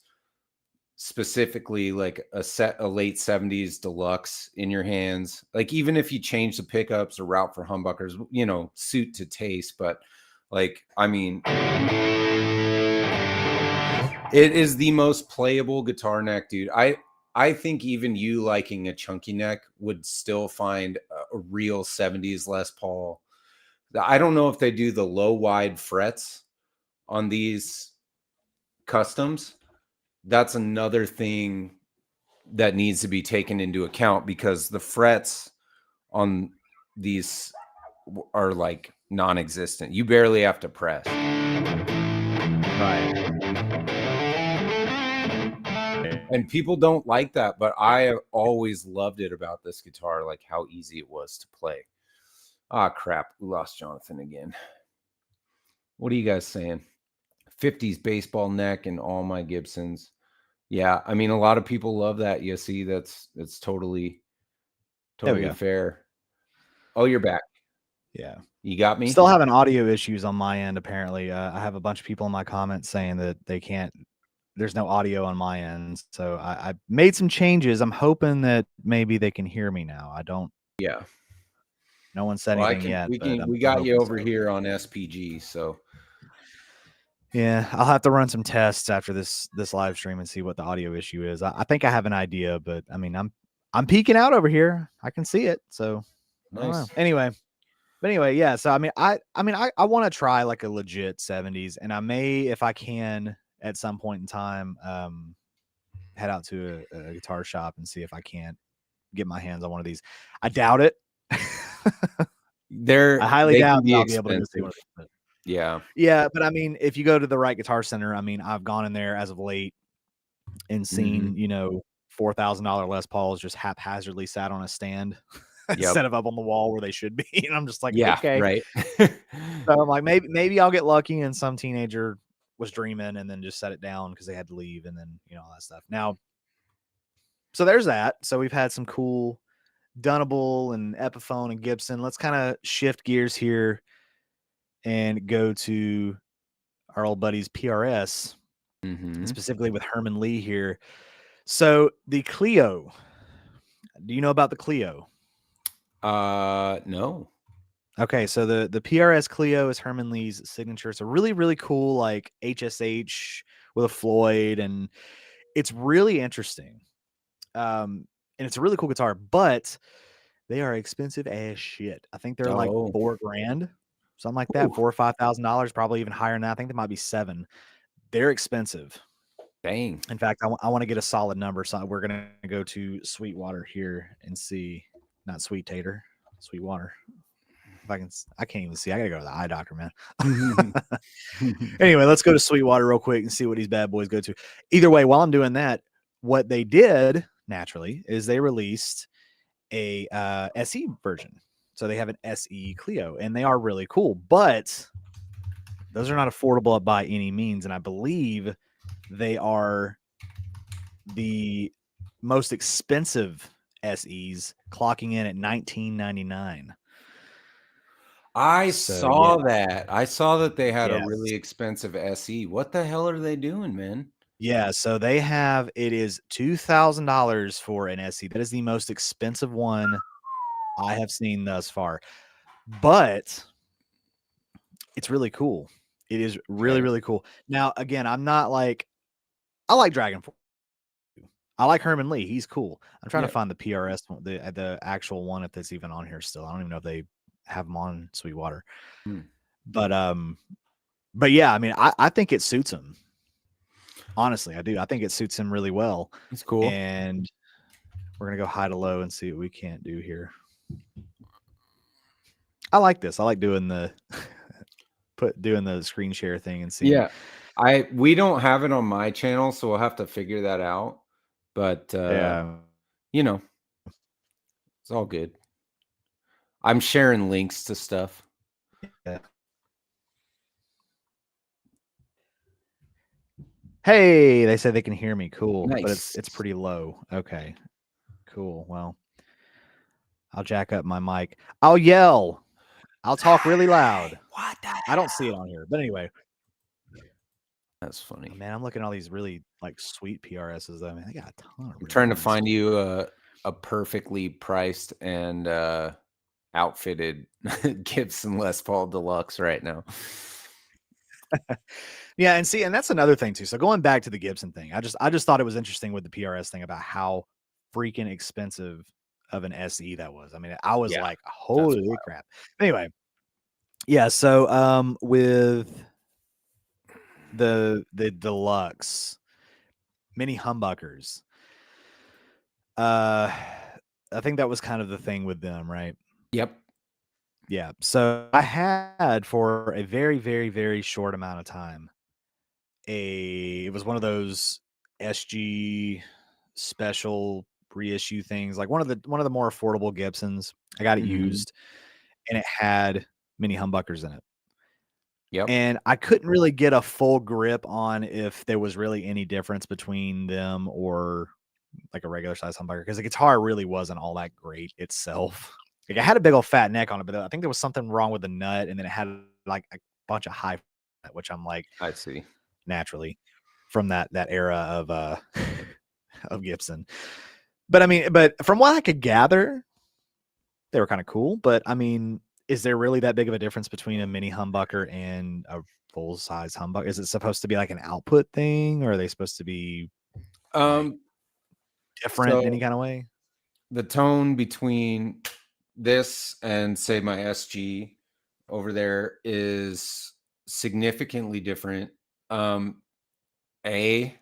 specifically like a late 70s deluxe in your hands, like even if you change the pickups or route for humbuckers, suit to taste, but like, I mean, it is the most playable guitar neck, dude. I think even you liking a chunky neck would still find a real 70s Les Paul. I don't know if they do the low wide frets on these customs. That's another thing that needs to be taken into account, because the frets on these are like non-existent. You barely have to press. right. And people don't like that, but I always loved it about this guitar, like how easy it was to play. Ah, crap. We lost Johnathan again. What are you guys saying? 50s baseball neck and all my Gibsons. Yeah, I mean, a lot of people love that. You see, that's totally fair. Oh, you're back. Yeah. You got me? Still having audio issues on my end, apparently. I have a bunch of people in my comments saying that there's no audio on my end. So I made some changes. I'm hoping that maybe they can hear me now. I don't. Yeah. No one said anything yet. We got you over here on SPG, so. Yeah, I'll have to run some tests after this live stream and see what the audio issue is. I think I have an idea, but I mean, I'm peeking out over here. I can see it, so I don't know. Nice. Anyway, yeah. So I mean, I want to try like a legit 70s, and I may, if I can, at some point in time, head out to a guitar shop and see if I can't get my hands on one of these. I doubt it. I highly They doubt can be I'll be able to go see one of expensive. these. Yeah. Yeah, but I mean, if you go to the right Guitar Center, I mean, I've gone in there as of late and seen, $4,000 Les Pauls just haphazardly sat on a stand instead of up on the wall where they should be. And I'm just like, Yeah, okay. right. So I'm like, maybe I'll get lucky and some teenager was dreaming and then just set it down because they had to leave and then, all that stuff. Now, so there's that. So we've had some cool Dunable and Epiphone and Gibson. Let's kind of shift gears here and go to our old buddies PRS, specifically with Herman Lee here. So the Clio, do you know about the Clio? No. Okay, so the PRS Clio is Herman Lee's signature. It's a really, really cool like HSH with a Floyd, and it's really interesting. And it's a really cool guitar, but they are expensive as shit. I think they're like $4,000, something like that. $4,000 or $5,000, probably even higher than that. I think they might be $7,000. They're expensive. Dang. In fact, I want to get a solid number. So we're gonna go to Sweetwater here and see, not Sweet Tater, Sweetwater. If I can't even see. I gotta go to the eye doctor, man. Anyway, let's go to Sweetwater real quick and see what these bad boys go to. Either way, while I'm doing that, what they did naturally is they released a SE version. So they have an SE Clio, and they are really cool, but those are not affordable by any means. And I believe they are the most expensive SEs, clocking in at $1,999. I saw that. I saw that they had a really expensive SE. What the hell are they doing, man? Yeah, so they have, it is $2,000 for an SE. That is the most expensive one I have seen thus far. But it's really cool. It is really, really cool. Now, again, I'm not like, I like Dragonfly. I like Herman Lee. He's cool. I'm trying to find the PRS one, the actual one, if that's even on here still. I don't even know if they have them on Sweetwater. But yeah, I mean, I think it suits him. Honestly, I do. I think it suits him really well. It's cool. And we're gonna go high to low and see what we can't do here. I like this. I like doing the doing the screen share thing and see. Yeah, we don't have it on my channel, so we'll have to figure that out. But yeah, it's all good. I'm sharing links to stuff. Yeah. Hey, they say they can hear me. Cool. Nice. But it's pretty low. Okay. Cool. Well, I'll jack up my mic. I'll yell. I'll talk really loud. What the I don't see it on here. But anyway. That's funny. Oh, man, I'm looking at all these really like sweet PRSs though. I mean, they got a ton of I'm trying to find you a perfectly priced and outfitted Gibson Les Paul Deluxe right now. Yeah, and see, and that's another thing too. So going back to the Gibson thing, I just thought it was interesting with the PRS thing about how freaking expensive of an SE that was. I mean, I was like, holy crap. Anyway, yeah. So with the deluxe mini humbuckers, I think that was kind of the thing with them, right? Yep. Yeah. So I had for a very, very, very short amount of time it was one of those SG special reissue things, like one of the more affordable Gibsons. I got it used, and it had mini humbuckers in it. Yep. And I couldn't really get a full grip on if there was really any difference between them or like a regular size humbucker, because the guitar really wasn't all that great itself. Like, it had a big old fat neck on it, but I think there was something wrong with the nut, and then it had like a bunch of high, which I'm like, I see. Naturally from that era of of Gibson. But I mean, but from what I could gather, they were kind of cool. But I mean, is there really that big of a difference between a mini humbucker and a full size humbucker? Is it supposed to be like an output thing, or are they supposed to be like different in any So kind of way? the tone between this and say my SG over there is significantly different. A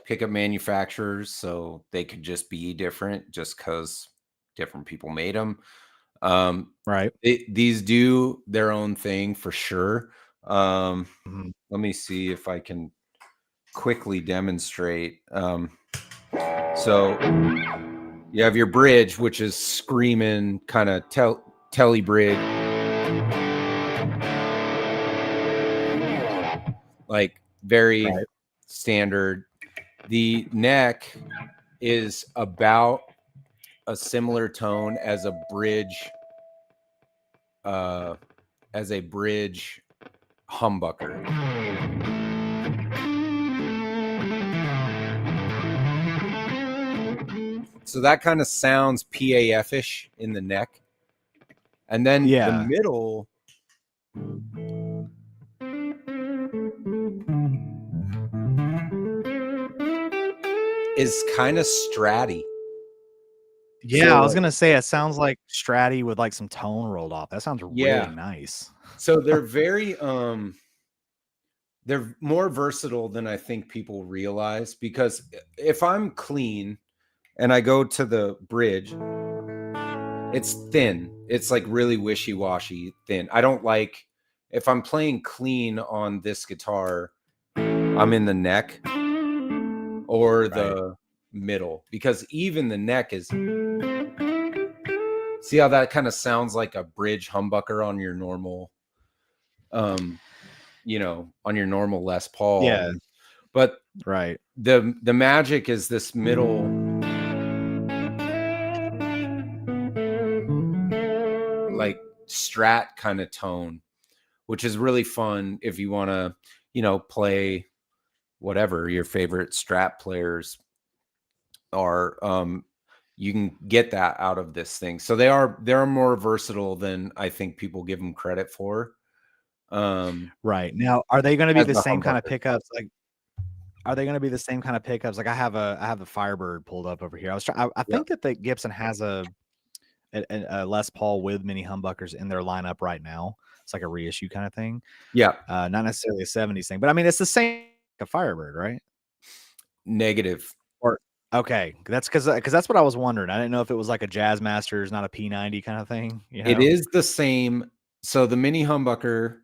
pickup manufacturers, so they could just be different just because different people made them. Right. These do their own thing for sure. Mhm. Let me see if I can quickly demonstrate. So you have your bridge, which is screaming kind of telly bridge, like very Right. standard. The neck is about a similar tone as a bridge, uh, humbucker. So that kind of sounds PAF-ish in the neck. And then the Yeah. middle is kind of stratty. Yeah, I So was gonna say it sounds like Stratty with like some tone rolled off. That sounds really yeah. nice. So they're very they're more versatile than I think people realize, because if I'm clean and I go to the bridge, it's thin. It's like really wishy-washy thin. I don't like, if I'm playing clean on this guitar, I'm in the neck or Right. the middle, because even the neck is, see how that kind of sounds like a bridge humbucker on your normal on your normal Les Paul. Yeah. But Right. the magic is this middle, like strat kind of tone, which is really fun if you want to, play whatever your favorite strat players are. You can get that out of this thing. So they're more versatile than I think people give them credit for. Right. Now, are they gonna be As the a same kind of humbucker. pickups? Like, are they gonna be the same kind of pickups? Like, I have the Firebird pulled up over here. I Yeah. think that the Gibson has a Les Paul with mini humbuckers in their lineup right now. It's like a reissue kind of thing. Yeah. Not necessarily a 70s thing, but I mean, it's the same like a Firebird, right? Negative. Or okay, that's because that's what I was wondering. I didn't know if it was like a Jazz Masters, not a P90 kind of thing, you It know? is the same. So the mini humbucker,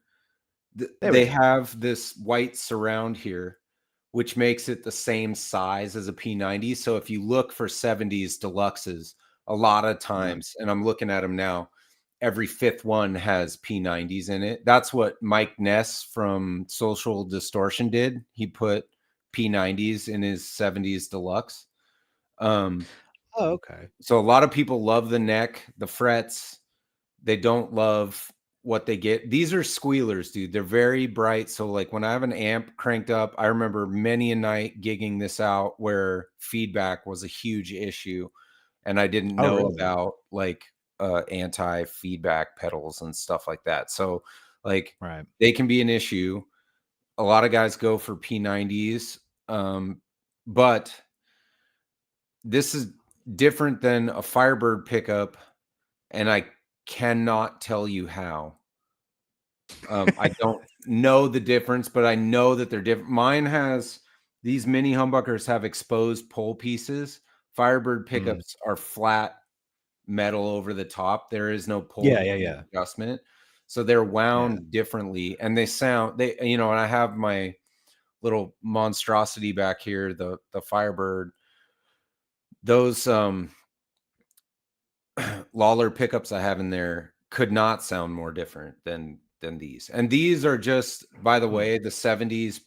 There we they go. have this white surround here, which makes it the same size as a P90. So if you look for 70s deluxes, a lot of Uh-huh. times, and I'm looking at them now, every fifth one has P90s in it. That's what Mike Ness from Social Distortion did. He put P90s in his 70s deluxe. Um, Oh, okay. so a lot of people love the neck, the frets. They don't love what they get. These are squealers, dude. They're very bright. So like when I have an amp cranked up, I remember many a night gigging this out where feedback was a huge issue, and I didn't Oh, know really? about like anti-feedback pedals and stuff like that. So like Right. they can be an issue. A lot of guys go for P90s. But this is different than a Firebird pickup, and I cannot tell you how. I don't know the difference, but I know that they're different. Mine has, these mini humbuckers have exposed pole pieces. Firebird Mm. pickups are flat metal over the top. There is no pole Yeah, yeah, yeah. adjustment. So they're Yeah. wound differently, and and I have my little monstrosity back here, the Firebird. Those Lawler pickups I have in there could not sound more different than these. And these are just, by the Hmm. way, the 70s.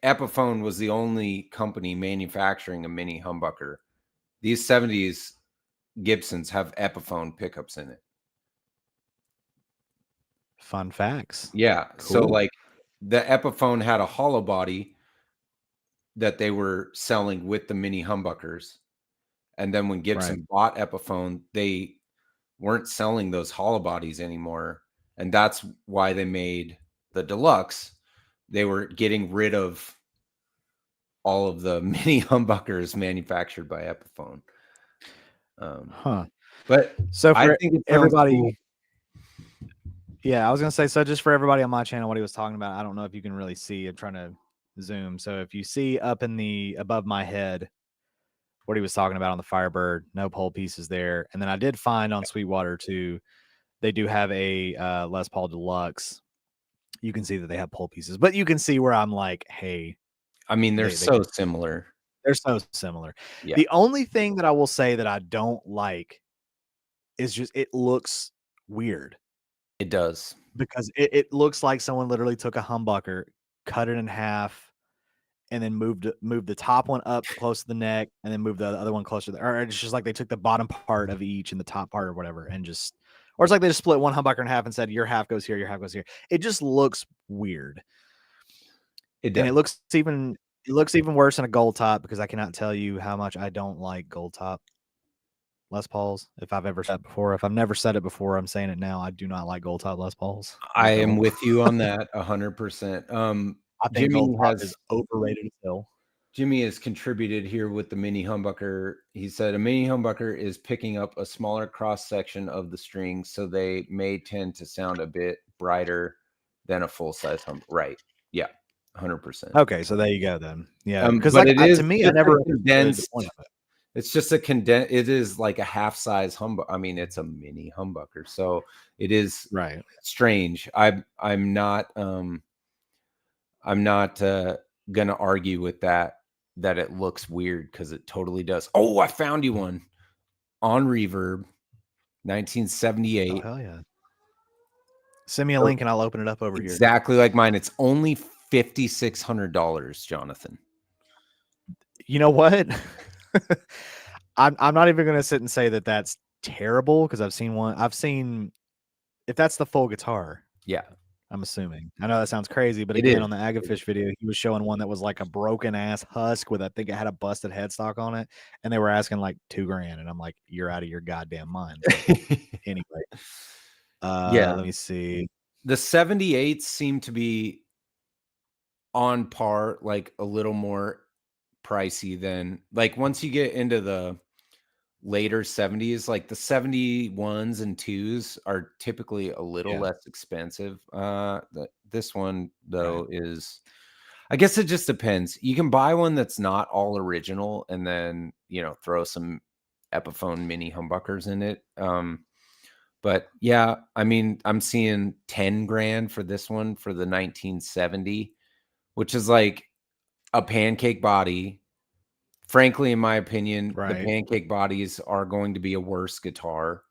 Epiphone was the only company manufacturing a mini humbucker. These 70s Gibsons have Epiphone pickups in it. Fun facts. Yeah. So Cool. like the Epiphone had a hollow body that they were selling with the mini humbuckers. And then when Right. Gibson bought Epiphone, they weren't selling those hollow bodies anymore. And that's why they made the deluxe. They were getting rid of all of the mini humbuckers manufactured by Epiphone. But So I for think it sounds everybody, cool. yeah, I was gonna say, so just for everybody on my channel, what he was talking about, I don't know if you can really see. I'm trying to zoom. So if you see up in the above my head what he was talking about on the Firebird, no pole pieces there. And then I did find on Sweetwater too, they do have a Les Paul Deluxe. You can see that they have pole pieces, but you can see where I'm like, hey, I mean, they're they so similar. they're so similar. Yeah, The only thing that I will say that I don't like is just it looks weird. it does. Because it looks like someone literally took a humbucker, cut it in half, and then moved the top one up close to the neck, and then moved the other one closer to the, or it's just like they took the bottom part of each and the top part or whatever, and just, or it's like they just split one humbucker in half and said your half goes here, your half goes here. It just looks weird. It And does. it looks even worse in a gold top, because I cannot tell you how much I don't like gold top Les Pauls. If I've ever said it before, if I've never said it before, I'm saying it now. I do not like gold top Les Pauls. I am with you on that 100%. I think gold top is overrated as hell. Jimmy has contributed here with the mini humbucker. He said a mini humbucker is picking up a smaller cross section of the string, so they may tend to sound a bit brighter than a full size humbucker. Right? Yeah, 100%. Okay, so there you go then. Yeah, because but like it is to me, I never condensed. Point of it. It's just a condensed. It is like a half size humbucker. I mean, it's a mini humbucker, so it is Right. strange. I'm not gonna argue with that it looks weird, because it totally does. Oh, I found you one on Reverb, 1978. Oh hell yeah! Send me a link and I'll open it up over here. Exactly like mine. It's only $5,600, Jonathan. You know what? I'm not even gonna sit and say that that's terrible, because I've seen one. I've seen, if that's the full guitar. Yeah. I'm assuming. I know that sounds crazy, but It again, is. on the Agafish video, he was showing one that was like a broken ass husk with, I think it had a busted headstock on it, and they were asking like $2,000, and I'm like, you're out of your goddamn mind. Anyway, Yeah. let me see. The 78s seem to be on par, like a little more pricey than, like, once you get into the later 70s, like the 71s and 2s are typically a little less expensive. This one though is, I guess it just depends. You can buy one that's not all original and then, throw some Epiphone mini humbuckers in it. But yeah, I mean, I'm seeing 10 grand for this one for the 1970, which is like a pancake body. Frankly, in my opinion, the pancake bodies are going to be a worse guitar.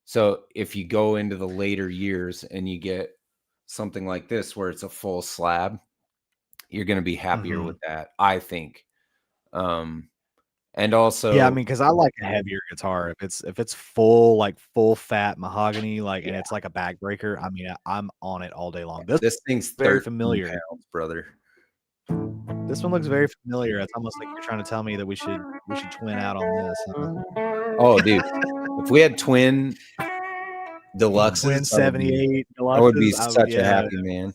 So if you go into the later years and you get something like this where it's a full slab, you're going to be happier with that, I think. And also, yeah, I mean, because I like a heavier guitar. If it's full, like full fat mahogany, like, and it's like a backbreaker, I mean, I'm on it all day long. This thing's very 13 familiar, pounds, brother. This one looks very familiar. It's almost like you're trying to tell me that we should twin out on this. Oh, dude, if we had twin deluxes, Twin 78 deluxes, I would be such a happy man.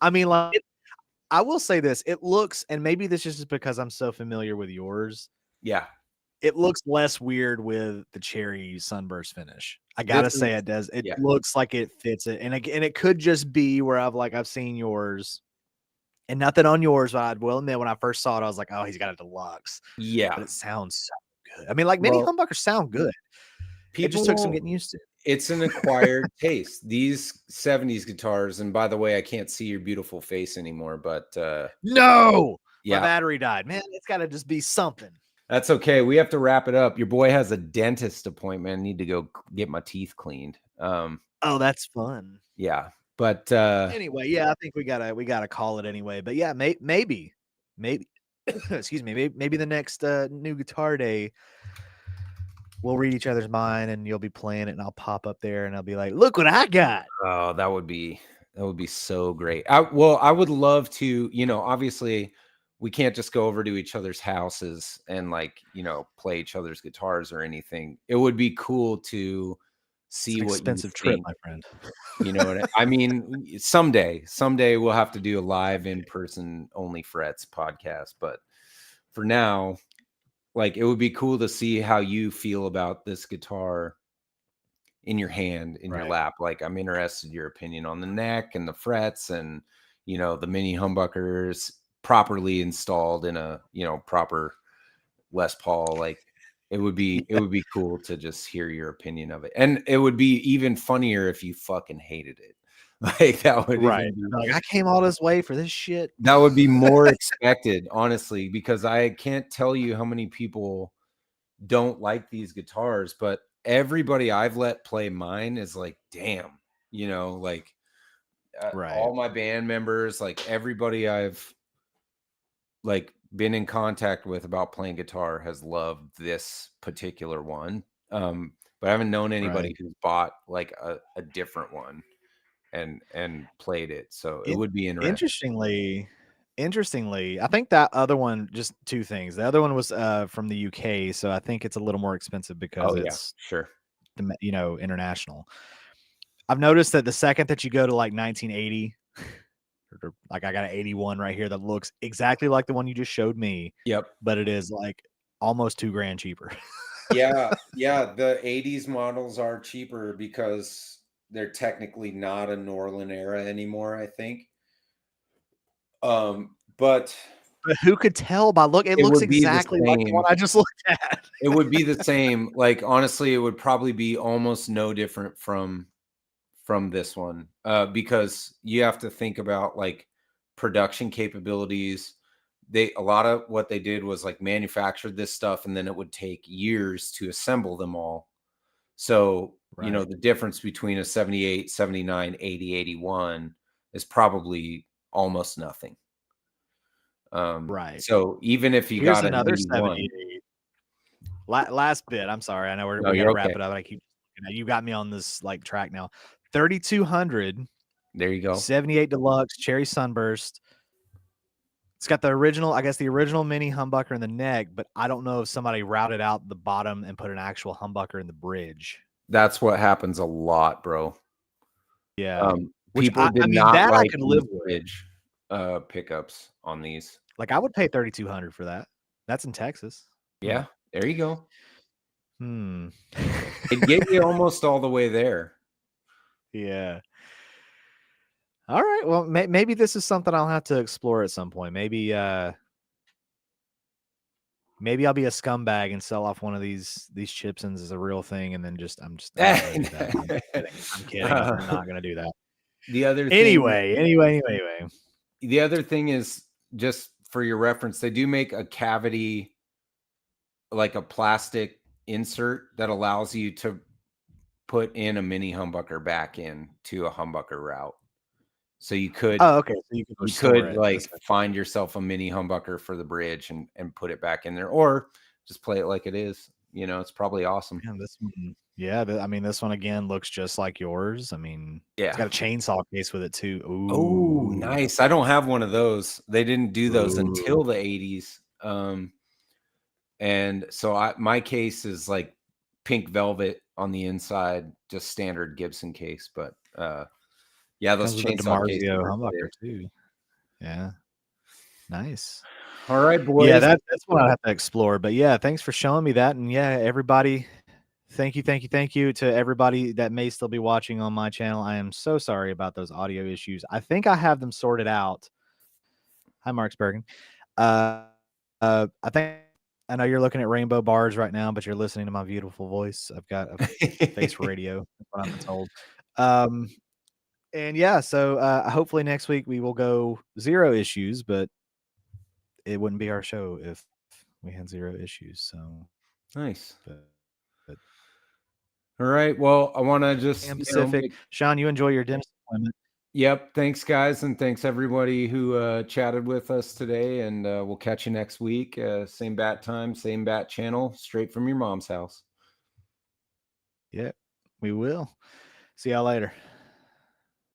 I mean, like, I will say this: it looks, and maybe this is just because I'm so familiar with yours. Yeah, it looks less weird with the cherry sunburst finish. I gotta say, it does. It looks like it fits it, and it could just be where I've seen yours, and nothing on yours. But I will admit, when I first saw it, I was like, oh, he's got a deluxe. Yeah, but it sounds so good. I mean, like, mini humbuckers sound good. It just took some getting used to. It's an acquired taste. These 70s guitars, and by the way, I can't see your beautiful face anymore, but no, yeah, my battery died. Man, it's got to just be something. That's okay. We have to wrap it up. Your boy has a dentist appointment. I need to go get my teeth cleaned. Oh, that's fun. Yeah, but anyway, yeah, I think we gotta call it anyway. But yeah, maybe, excuse me, maybe the next new guitar day, we'll read each other's mind, and you'll be playing it, and I'll pop up there, and I'll be like, "Look what I got!" Oh, that would be so great. I would love to. Obviously, we can't just go over to each other's houses and, like, play each other's guitars or anything. It would be cool to see It's an what you expensive trip, think. my friend. You know what I mean? Someday we'll have to do a live in-person Onlyfrets podcast, but for now, like, it would be cool to see how you feel about this guitar in your hand, in your Right. lap. Like, I'm interested in your opinion on the neck and the frets and, the mini humbuckers properly installed in a, proper Les Paul. Like, it would be cool to just hear your opinion of it. And it would be even funnier if you fucking hated it. Like, that would Right. even be Like, I came all this way for this shit. that would be more expected, honestly, because I can't tell you how many people don't like these guitars, but everybody I've let play mine is like, damn, like Right. all my band members, like everybody I've like been in contact with about playing guitar has loved this particular one. But I haven't known anybody Right. who's bought like a different one and played it. So it In would be interesting. interestingly, I think that other one, just two things. The other one was from the UK, so I think it's a little more expensive because Oh yeah, it's sure. international. I've noticed that the second that you go to like 1980, or like I got an 81 right here that looks exactly like the one you just showed me, Yep. but it is like almost $2,000 cheaper. Yeah, yeah, the 80s models are cheaper because they're technically not a Norlin era anymore, I think. But But who could tell by look? It it looks would be the exactly like the one same. I just looked at. It would be the same. Like, honestly, it would probably be almost no different from this one. Because you have to think about like production capabilities. A lot of what they did was like manufactured this stuff and then it would take years to assemble them all. So, Right. the difference between a 78, 79, 80, 81 is probably almost nothing. Right. So even if you Here's got an another 81, 78. Last bit. I'm sorry. I know no, we got you're to okay. wrap it up. I keep you got me on this like track now. 3200 There you go. 78 Deluxe Cherry Sunburst. It's got the original, I guess the original mini humbucker in the neck, but I don't know if somebody routed out the bottom and put an actual humbucker in the bridge. That's what happens a lot, bro. Yeah. Which People I did mean not that I like could these live with. bridge pickups on these. Like I would pay 3200 for that. That's in Texas. Yeah, there you go. Hmm. It'd get you almost all the way there. Yeah. All right. Well, maybe this is something I'll have to explore at some point. Maybe maybe I'll be a scumbag and sell off one of these Chipsons as a real thing, and then I'm not gonna do that. I'm kidding. I'm not gonna do that. The other thing Anyway. the other thing is, just for your reference, they do make a cavity, like a plastic insert that allows you to put in a mini humbucker back in to a humbucker route. So you could Oh, okay. So you can restore it. like find yourself a mini humbucker for the bridge and put it back in there, or just play it like it is. It's probably awesome. Man, this one, yeah. I mean, this one again looks just like yours. I mean, it's Yeah. got a chainsaw case with it too. Oh, Ooh, nice. I don't have one of those. They didn't do those ooh. until the 80s. And so my case is like pink velvet on the inside, just standard Gibson case. But yeah, those Comes with a chainsaw cases DiMarzio are humbucker sick. too. Yeah, nice. All right, boys. Yeah, that's what I have to explore. But yeah, thanks for showing me that. And yeah, everybody, thank you to everybody that may still be watching on my channel. I am so sorry about those audio issues. I think I have them sorted out. Hi, Marksbergen. I think I know you're looking at rainbow bars right now, but you're listening to my beautiful voice. I've got a face radio, that's what I've been told. And yeah, so hopefully next week we will go 0 issues, but it wouldn't be our show if we had 0 issues. So Nice. but All right. Well, I want to just Pacific. Sean, you enjoy your dentist appointment. Yep. Thanks, guys, and thanks everybody who chatted with us today. And we'll catch you next week. Same bat time, same bat channel, straight from your mom's house. Yeah, we will. See y'all later.